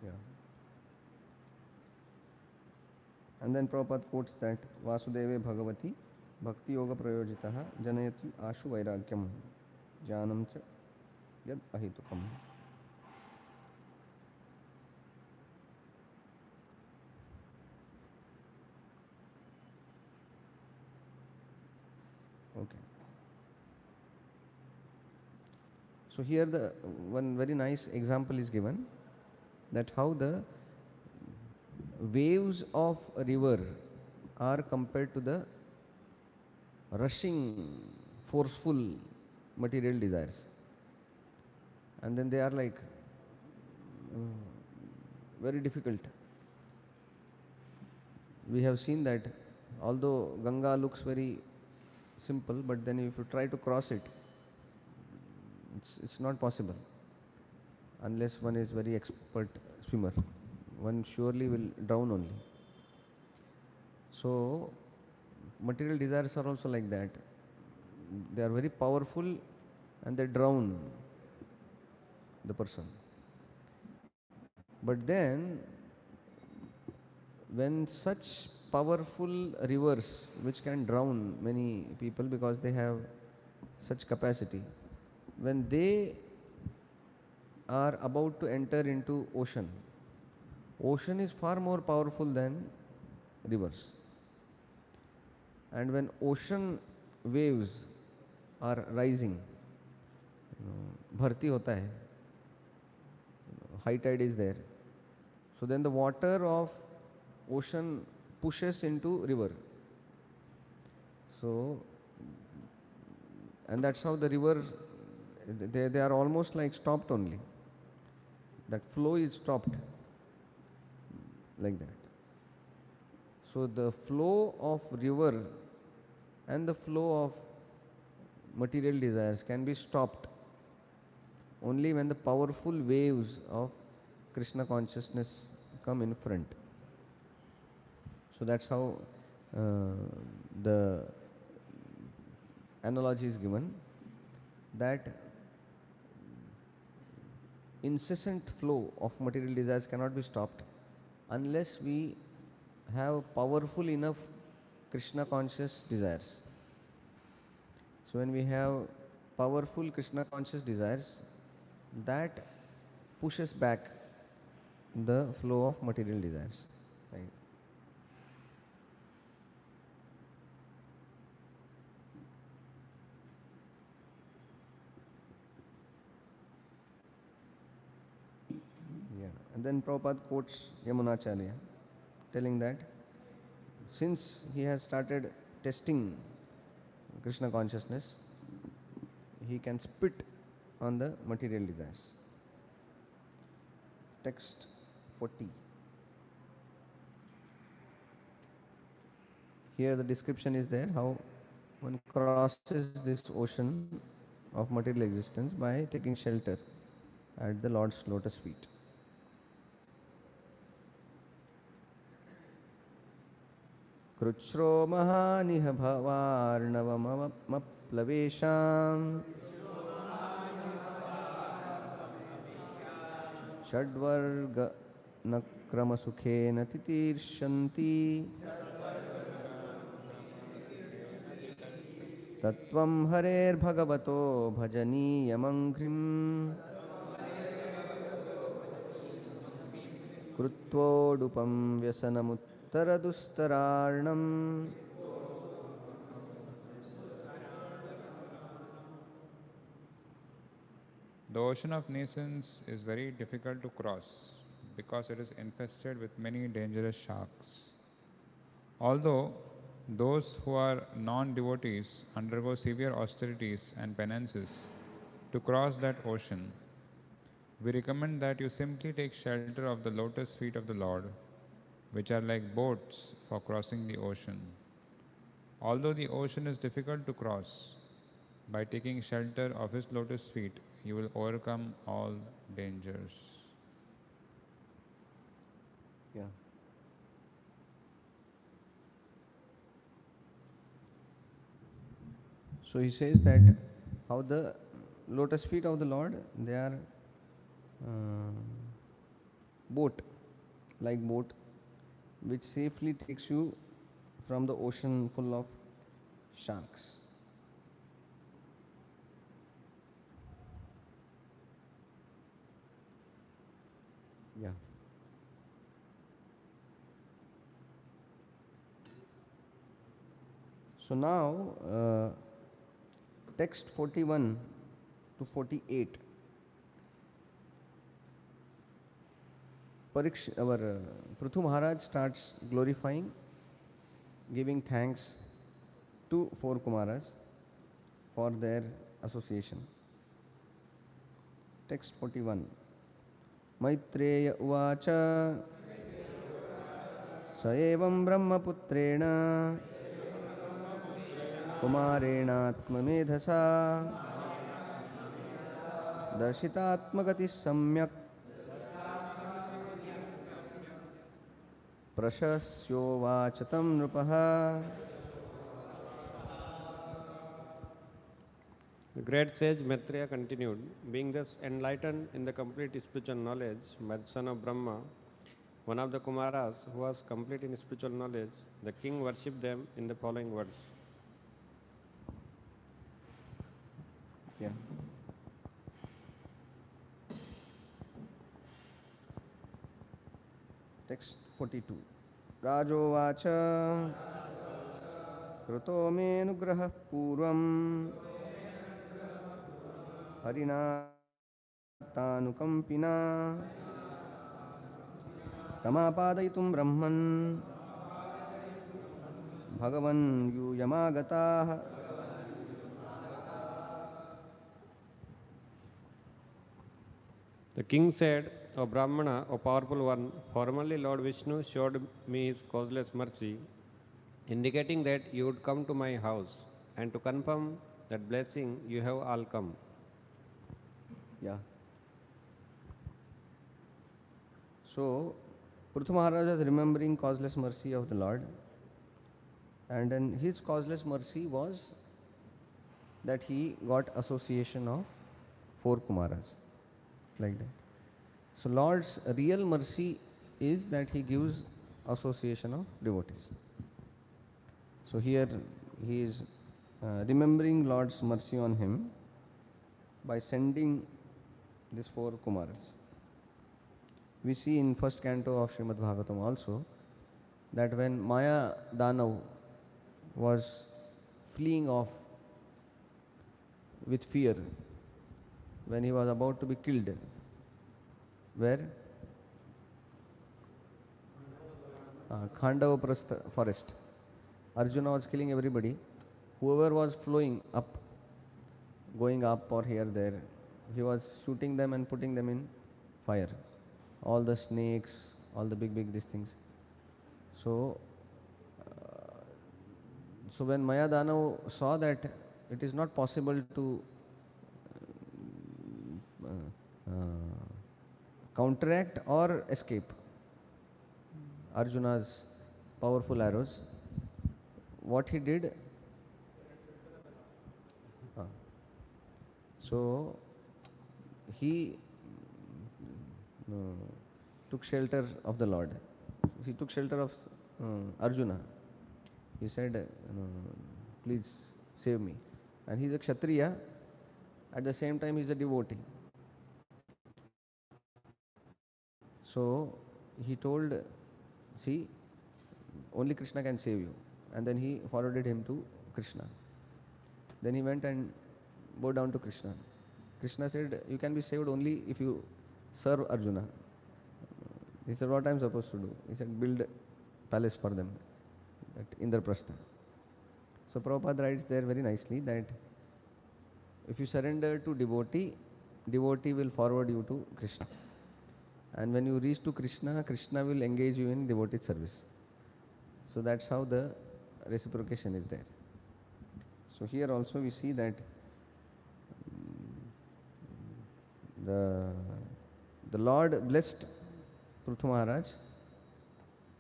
Yeah. And then Prabhupada quotes that Vasudeve Bhagavati Bhakti Yoga Prayojitaha Janayati Ashu Vairagyam Jnanam cha Yad Ahitukam. Okay. So here the one very nice example is given, that how the waves of a river are compared to the rushing, forceful material desires. And then they are like very difficult. We have seen that although Ganga looks very simple, but then if you try to cross it, it's not possible unless one is very expert swimmer. One surely will drown only. So material desires are also like that. They are very powerful and they drown the person. But then when such powerful rivers which can drown many people because they have such capacity, when they are about to enter into ocean, ocean is far more powerful than rivers. And when ocean waves are rising, bharti hota hai, high tide is there, so then the water of ocean pushes into river. So, and that's how the river, they are almost like stopped only. That flow is stopped like that. So the flow of river and the flow of material desires can be stopped only when the powerful waves of Krishna consciousness come in front. So that's how the analogy is given, that incessant flow of material desires cannot be stopped unless we have powerful enough Krishna conscious desires. So when we have powerful Krishna conscious desires, that pushes back the flow of material desires. Right? Yeah. And then Prabhupada quotes Yamunacharya, telling that since he has started testing Krishna consciousness, he can spit on the material desires. Text 40. Here the description is there how one crosses this ocean of material existence by taking shelter at the Lord's lotus feet. Kruchro mahaniha bhavarnavamaplavesham Shadvarga nakrama sukhena titirshanti Tattvam harer bhagavato bhajaniyamangrim Krutvodupam vyasanamuttaradustararnam. The ocean of nations is very difficult to cross because it is infested with many dangerous sharks. Although those who are non-devotees undergo severe austerities and penances to cross that ocean, we recommend that you simply take shelter of the lotus feet of the Lord, which are like boats for crossing the ocean. Although the ocean is difficult to cross, by taking shelter of his lotus feet, you will overcome all dangers. Yeah. So he says that how the lotus feet of the Lord, they are boat, like boat, which safely takes you from the ocean full of sharks. Yeah. So now, text 41 to 48. Our Prithu Maharaj starts glorifying, giving thanks to four Kumaras for their association. Text 41. Maitreya उवाच स एवं ब्रह्मपुत्रेण कुमारेणात्ममेधसा दर्शितात्मगतिः सम्यक् प्रशस्योवाच तं नृपः. The great sage Maitreya continued, being thus enlightened in the complete spiritual knowledge by the son of Brahma, one of the Kumaras who was complete in spiritual knowledge, the king worshipped them in the following words. Yeah. Text 42. Rajovacha कृतो मे अनुग्रहः पूर्वं हरिणातानुकम्पिना तमापादयितुं ब्रह्मन् भगवन् यूयमागताः. The king said, O Brahmana, O powerful one, formerly Lord Vishnu showed me his causeless mercy, indicating that you would come to my house, and to confirm that blessing you have all come. Yeah. So, Prithu Maharaj was remembering causeless mercy of the Lord, and then his causeless mercy was that he got association of 4 Kumaras, like that. So Lord's real mercy is that he gives association of devotees. So here he is remembering Lord's mercy on him by sending these 4 Kumaras. We see in first canto of Srimad Bhagavatam also that when Maya Danav was fleeing off with fear, when he was about to be killed, where? Khandava forest. Arjuna was killing everybody. Whoever was flowing up, going up or here, there, he was shooting them and putting them in fire. All the snakes, all the big these things. So when Maya Danav saw that it is not possible to counteract or escape Arjuna's powerful arrows, what he did, so he took shelter of the Lord. He took shelter of Arjuna. He said, please save me. And he is a Kshatriya, at the same time he is a devotee. So he told, see, only Krishna can save you. And then he forwarded him to Krishna. Then he went and bowed down to Krishna. Krishna said, you can be saved only if you serve Arjuna. He said, what I am supposed to do? He said, build palace for them at Indraprastha. So Prabhupada writes there very nicely that if you surrender to devotee, devotee will forward you to Krishna. And when you reach to Krishna, Krishna will engage you in devotee service. So that's how the reciprocation is there. So here also we see that the Lord blessed Pruthu Maharaj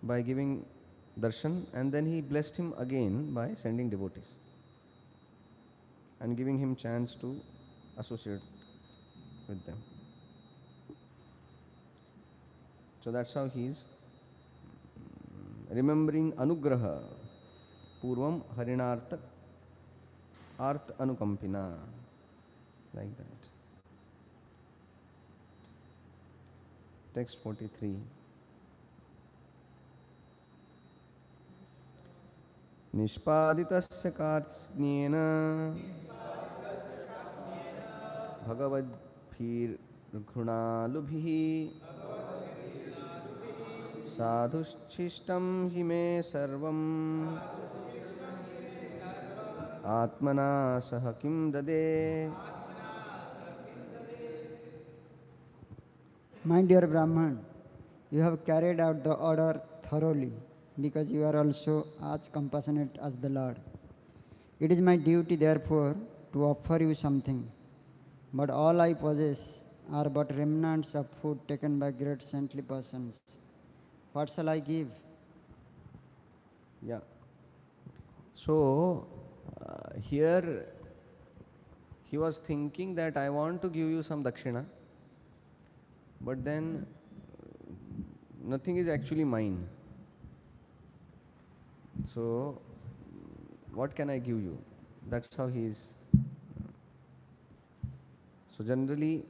by giving darshan, and then he blessed him again by sending devotees and giving him chance to associate with them. So that's how he is remembering anugraha purvam harinartha arth anukampina, like that. Text 43. निष्पादितस्य कार्त्स्येन भगवद्भिर्घृणालुभिः साधुश्चिष्टं हि मे सर्वम् आत्मना सह किं ददे. My dear Brahman, you have carried out the order thoroughly because you are also as compassionate as the Lord. It is my duty, therefore, to offer you something. But all I possess are but remnants of food taken by great saintly persons. What shall I give? Yeah. So, here he was thinking that I want to give you some dakshina, but then nothing is actually mine. So, what can I give you? That's how he is. So, generally,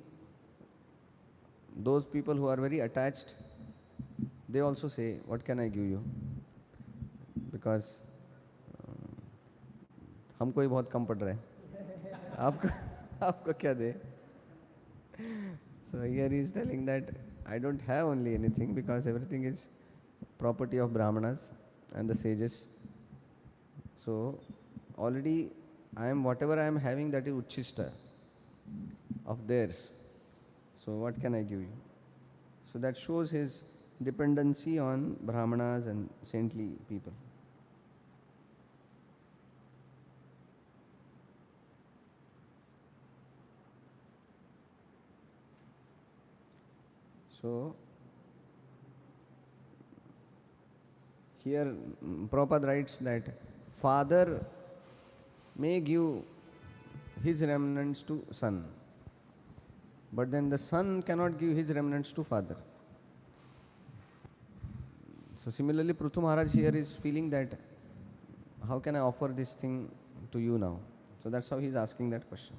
those people who are very attached, they also say, what can I give you? Because हमको ही बहुत कम पड़ रहा है आपको आपको क्या दे. So here he is telling that I don't have only anything because everything is property of Brahmanas and the sages. So already I am whatever I am having, that is Uchchista of theirs. So what can I give you? So that shows his dependency on Brahmanas and saintly people. So here Prabhupada writes that father may give his remnants to son, but then the son cannot give his remnants to father. So similarly, Prithu Maharaj here is feeling that how can I offer this thing to you now? So that's how he is asking that question.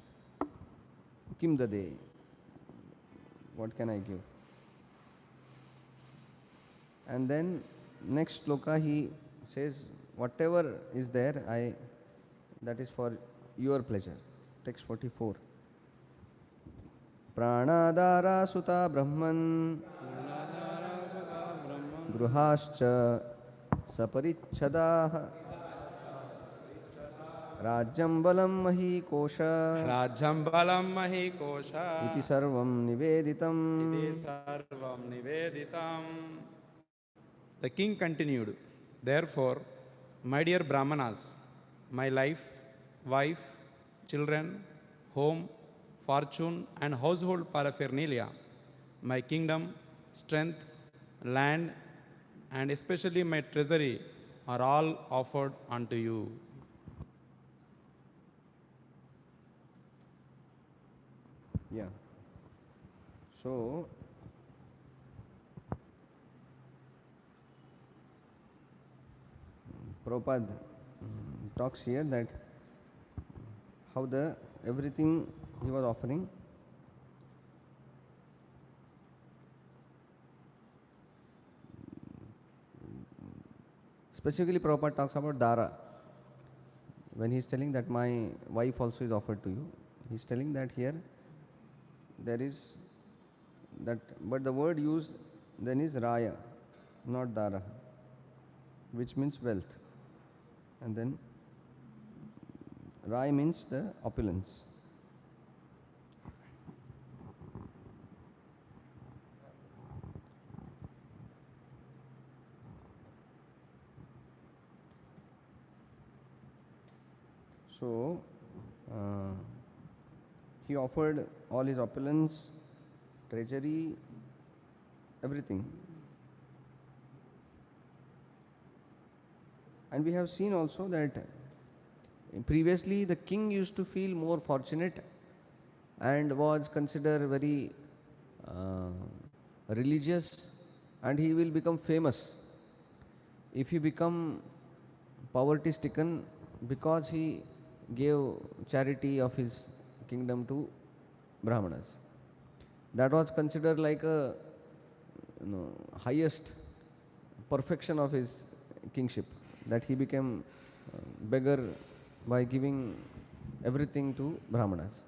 Kim dade? What can I give? And then next shloka he says, whatever is there, that is for your pleasure. Text 44. Pranadara sutta brahman gruhascha saparichadaha rajyam balam mahi kosha Rajam balam mahi kosha iti sarvam niveditam. iti sarvam niveditam. The king continued, therefore, my dear Brahmanas, my life, wife, children, home, fortune and household paraphernalia, my kingdom, strength, land and especially my treasury are all offered unto you. Yeah. So Prabhupada talks here that how the everything he was offering, specifically Prabhupada talks about Dara. When he is telling that my wife also is offered to you, he is telling that here there is that, but the word used then is Raya, not Dara, which means wealth. And then Rai means the opulence. So he offered all his opulence, treasury, everything. And we have seen also that previously the king used to feel more fortunate and was considered very religious, and he will become famous if he become poverty stricken because he gave charity of his kingdom to Brahmanas. That was considered like a highest perfection of his kingship, that he became beggar by giving everything to Brahmanas.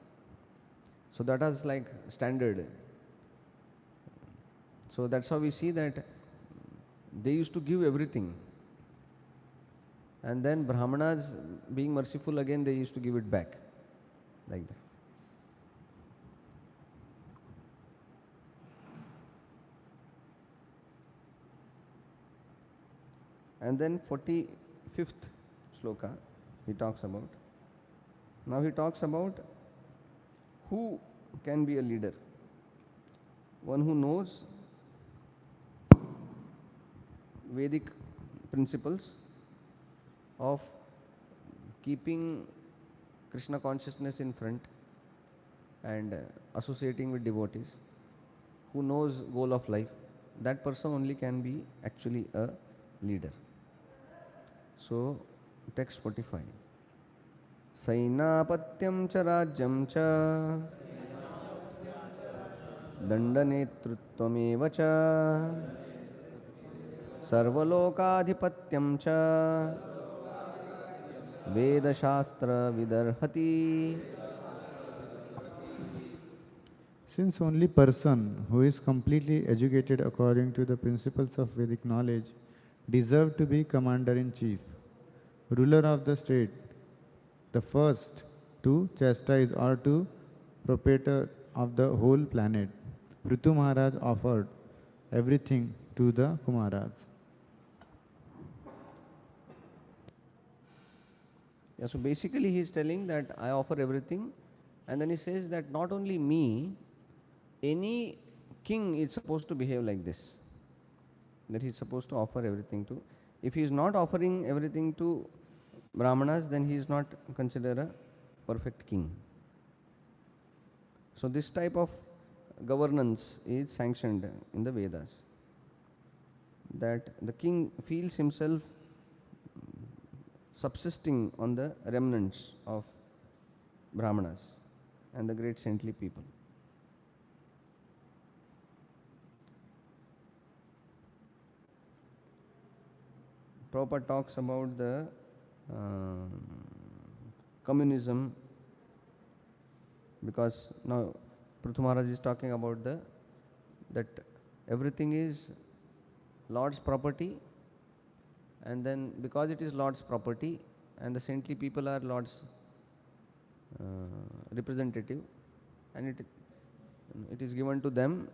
So that was like standard. So that's how we see that they used to give everything. And then Brahmanas, being merciful again, they used to give it back. Like that. And then 45th sloka he talks about. Now he talks about who can be a leader. One who knows Vedic principles of keeping Krishna consciousness in front and associating with devotees, who knows goal of life. That person only can be actually a leader. So text 45. Sainapatyam cha rajyam cha dandanetritvam cha sarvalokadhipatyam cha vedashastra vidarhati. Since only person who is completely educated according to the principles of Vedic knowledge deserve to be commander-in-chief, ruler of the state, the first to chastise or to proprietor of the whole planet, Prithu Maharaj offered everything to the Kumaras. Yeah, so basically he is telling that I offer everything, and then he says that not only me, any king is supposed to behave like this, that he is supposed to offer everything to. If he is not offering everything to Brahmanas, then he is not considered a perfect king. So this type of governance is sanctioned in the Vedas, that the king feels himself subsisting on the remnants of Brahmanas and the great saintly people. Prabhupada talks about the communism, because now Prithu Maharaj is talking about that everything is Lord's property, and then because it is Lord's property and the saintly people are Lord's representative, and it is given to them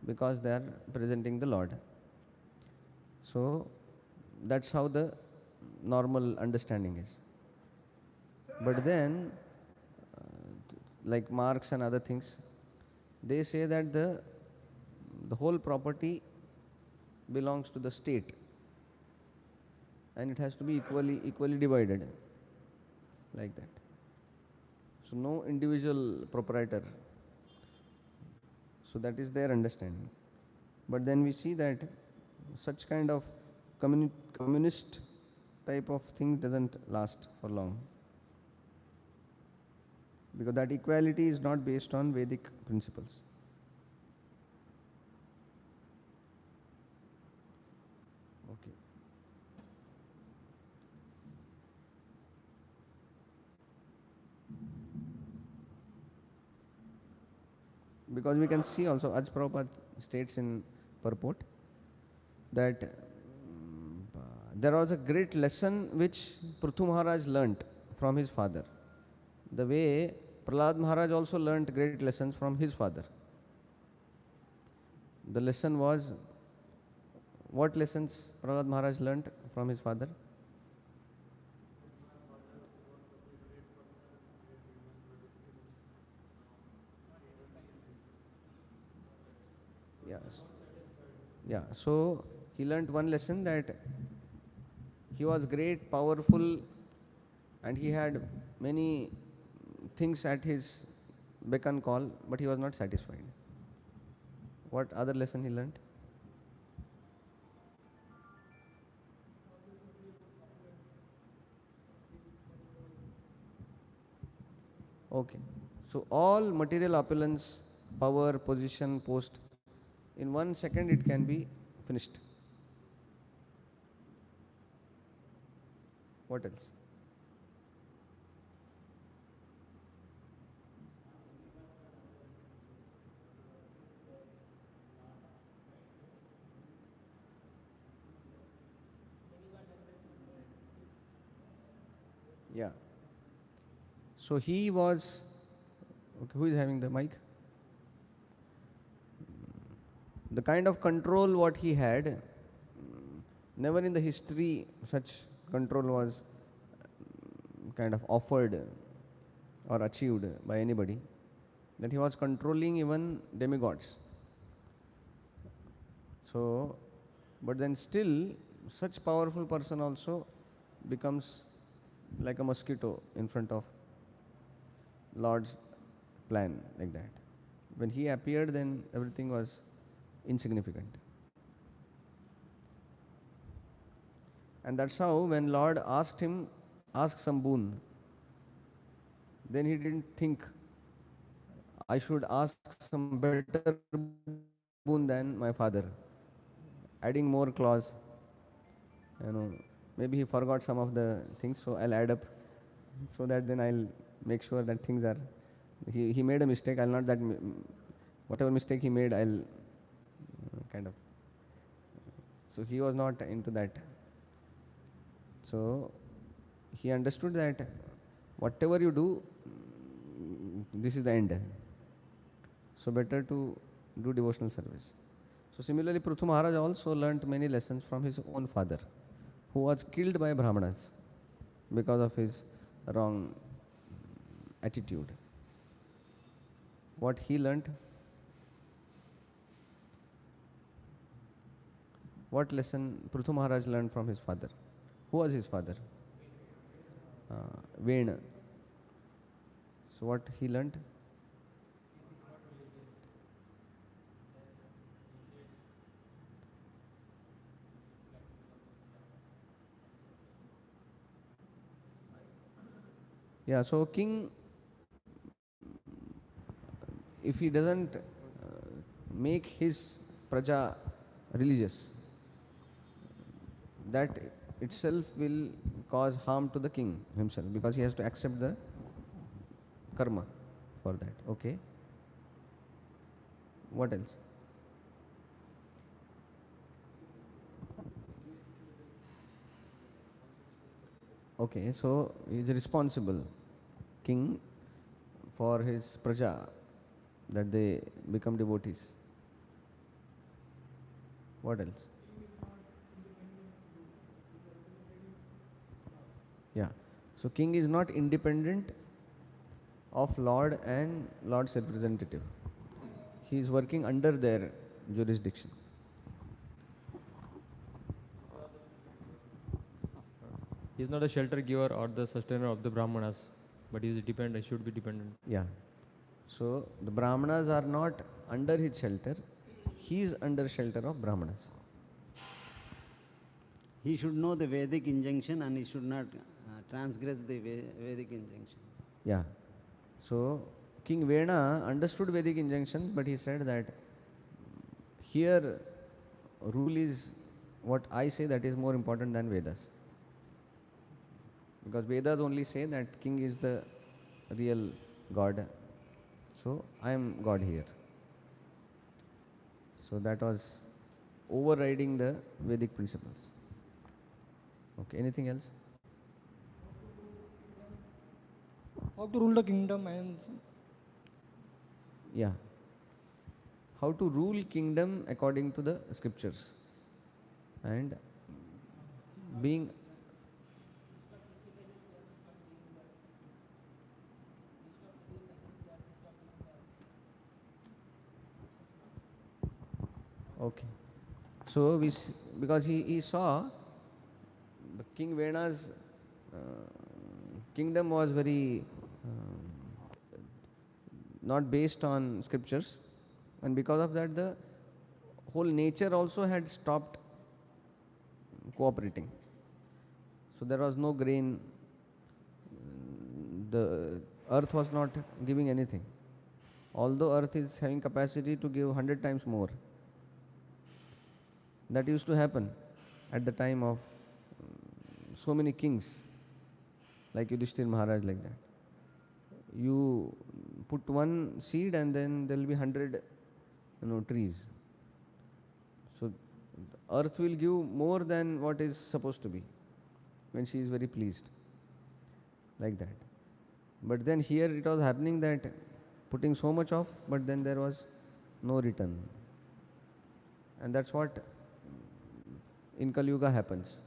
because they are presenting the Lord. So that's how the normal understanding is. But then like Marx and other things, they say that the whole property belongs to the state and it has to be equally divided, like that. So no individual proprietor. So that is their understanding. But then we see that such kind of communist type of thing doesn't last for long, because that equality is not based on Vedic principles. Okay. Because we can see also, as Prabhupada states in purport, that there was a great lesson which Prithu Maharaj learnt from his father. The way Prahlad Maharaj also learnt great lessons from his father. The lesson was, what lessons Prahlad Maharaj learnt from his father? Yes. Yeah, so he learnt one lesson, that he was great, powerful, and he had many things at his beck and call, but he was not satisfied. What other lesson he learnt? Okay. So all material opulence, power, position, post, in 1 second it can be finished. What else? Yeah. So he was, okay, who is having the mic? The kind of control what he had, Never in the history such control was kind of offered or achieved by anybody, that he was controlling even demigods. So, but then still, such powerful person also becomes like a mosquito in front of Lord's plan, like that. When he appeared, then everything was insignificant. And that's how when Lord ask some boon, then he didn't think, I should ask some better boon than my father, adding more clause. Maybe he forgot some of the things, so I'll add up, so that then I'll make sure that things are. He made a mistake. I'll not that whatever mistake he made, I'll kind of. So he was not into that. So he understood that whatever you do, this is the end. So better to do devotional service. So similarly, Prithu Maharaj also learnt many lessons from his own father, who was killed by Brahmanas because of his wrong attitude. What he learnt? What lesson Prithu Maharaj learned from his father? Who was his father? Vena. So what he learnt? Yeah, so king, if he doesn't make his praja religious, that itself will cause harm to the king himself, because he has to accept the karma for that. Okay. What else? Okay, so he is responsible, king, for his praja, that they become devotees. What else? Yeah. So king is not independent of Lord and Lord's representative. He is working under their jurisdiction. He is not a shelter giver or the sustainer of the Brahmanas, but he is dependent, should be dependent. Yeah. So the Brahmanas are not under his shelter, he is under shelter of Brahmanas. He should know the Vedic injunction and he should not transgress the Vedic injunction. Yeah. So King Vena understood Vedic injunctions, but he said that here rule is what I say, that is more important than Vedas. Because Vedas only say that king is the real God. So I am God here. So that was overriding the Vedic principles. Okay, anything else? How to rule the kingdom and Yeah. How to rule kingdom according to the scriptures and being okay. So because he saw the King Vena's kingdom was very not based on scriptures, and because of that the whole nature also had stopped cooperating. So there was no grain, the earth was not giving anything, although earth is having capacity to give 100 times more. That used to happen at the time of so many kings like Yudhishthir Maharaj, like that. You put one seed and then there will be 100 trees. So earth will give more than what is supposed to be when she is very pleased, like that. But then here it was happening that putting so much off, but then there was no return. And that's what in Kali Yuga happens.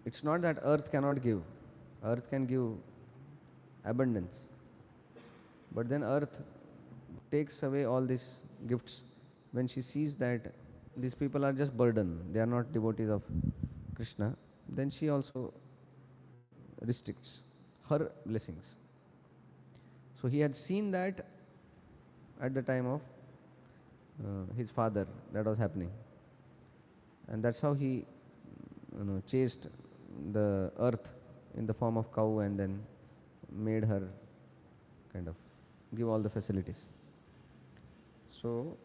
It's not that earth cannot give. Earth can give abundance. But then earth takes away all these gifts when she sees that these people are just burden, they are not devotees of Krishna, then she also restricts her blessings. So he had seen that at the time of his father, that was happening. And that's how he chased the earth in the form of cow and then made her kind of give all the facilities. So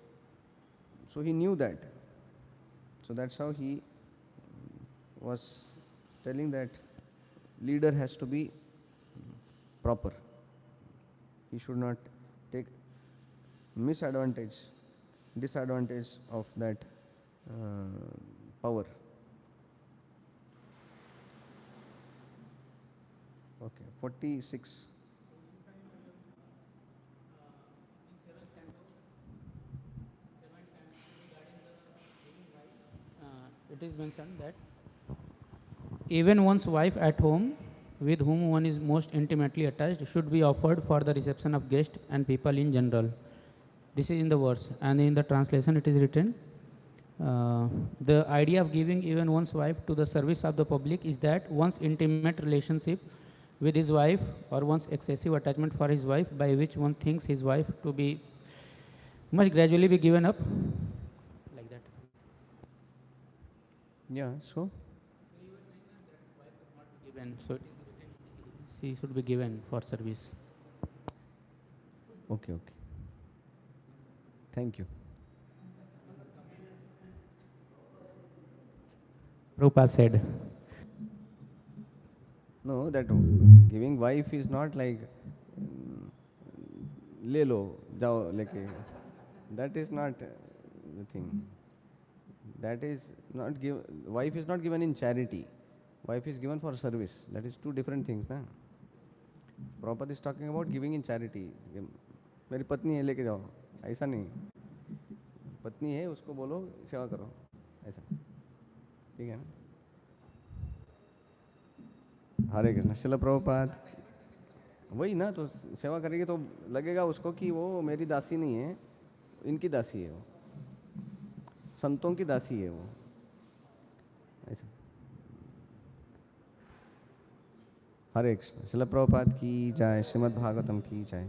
he knew that. So that's how he was telling that leader has to be proper. He should not take disadvantage of that power. Okay, 46. It is mentioned that even one's wife at home, with whom one is most intimately attached, should be offered for the reception of guests and people in general. This is in the verse, and in the translation it is written, the idea of giving even one's wife to the service of the public is that one's intimate relationship with his wife, or one's excessive attachment for his wife, by which one thinks his wife to be, must gradually be given up, like that. Yeah, so Given, so it is written, she should be given for service. okay. Thank you. Prabhupada said. No, that giving wife is not like le lo, jao leke. That is not the thing. That is not give. Wife is not given in charity. Wife is given for service. That is two different things, na. Prabhupada is talking about giving in charity. मेरी पत्नी है लेके जाओ, ऐसा नहीं. पत्नी है उसको बोलो सेवा करो, ऐसा. ठीक है ना. हरे कृष्ण. श्रील प्रभुपाद. वही ना, तो सेवा करेगी तो लगेगा उसको कि वो मेरी दासी नहीं है, इनकी दासी है वो, संतों की दासी है वो, ऐसा. हरे कृष्ण. श्रील प्रभुपाद की जय. श्रीमद् भागवतम की जय.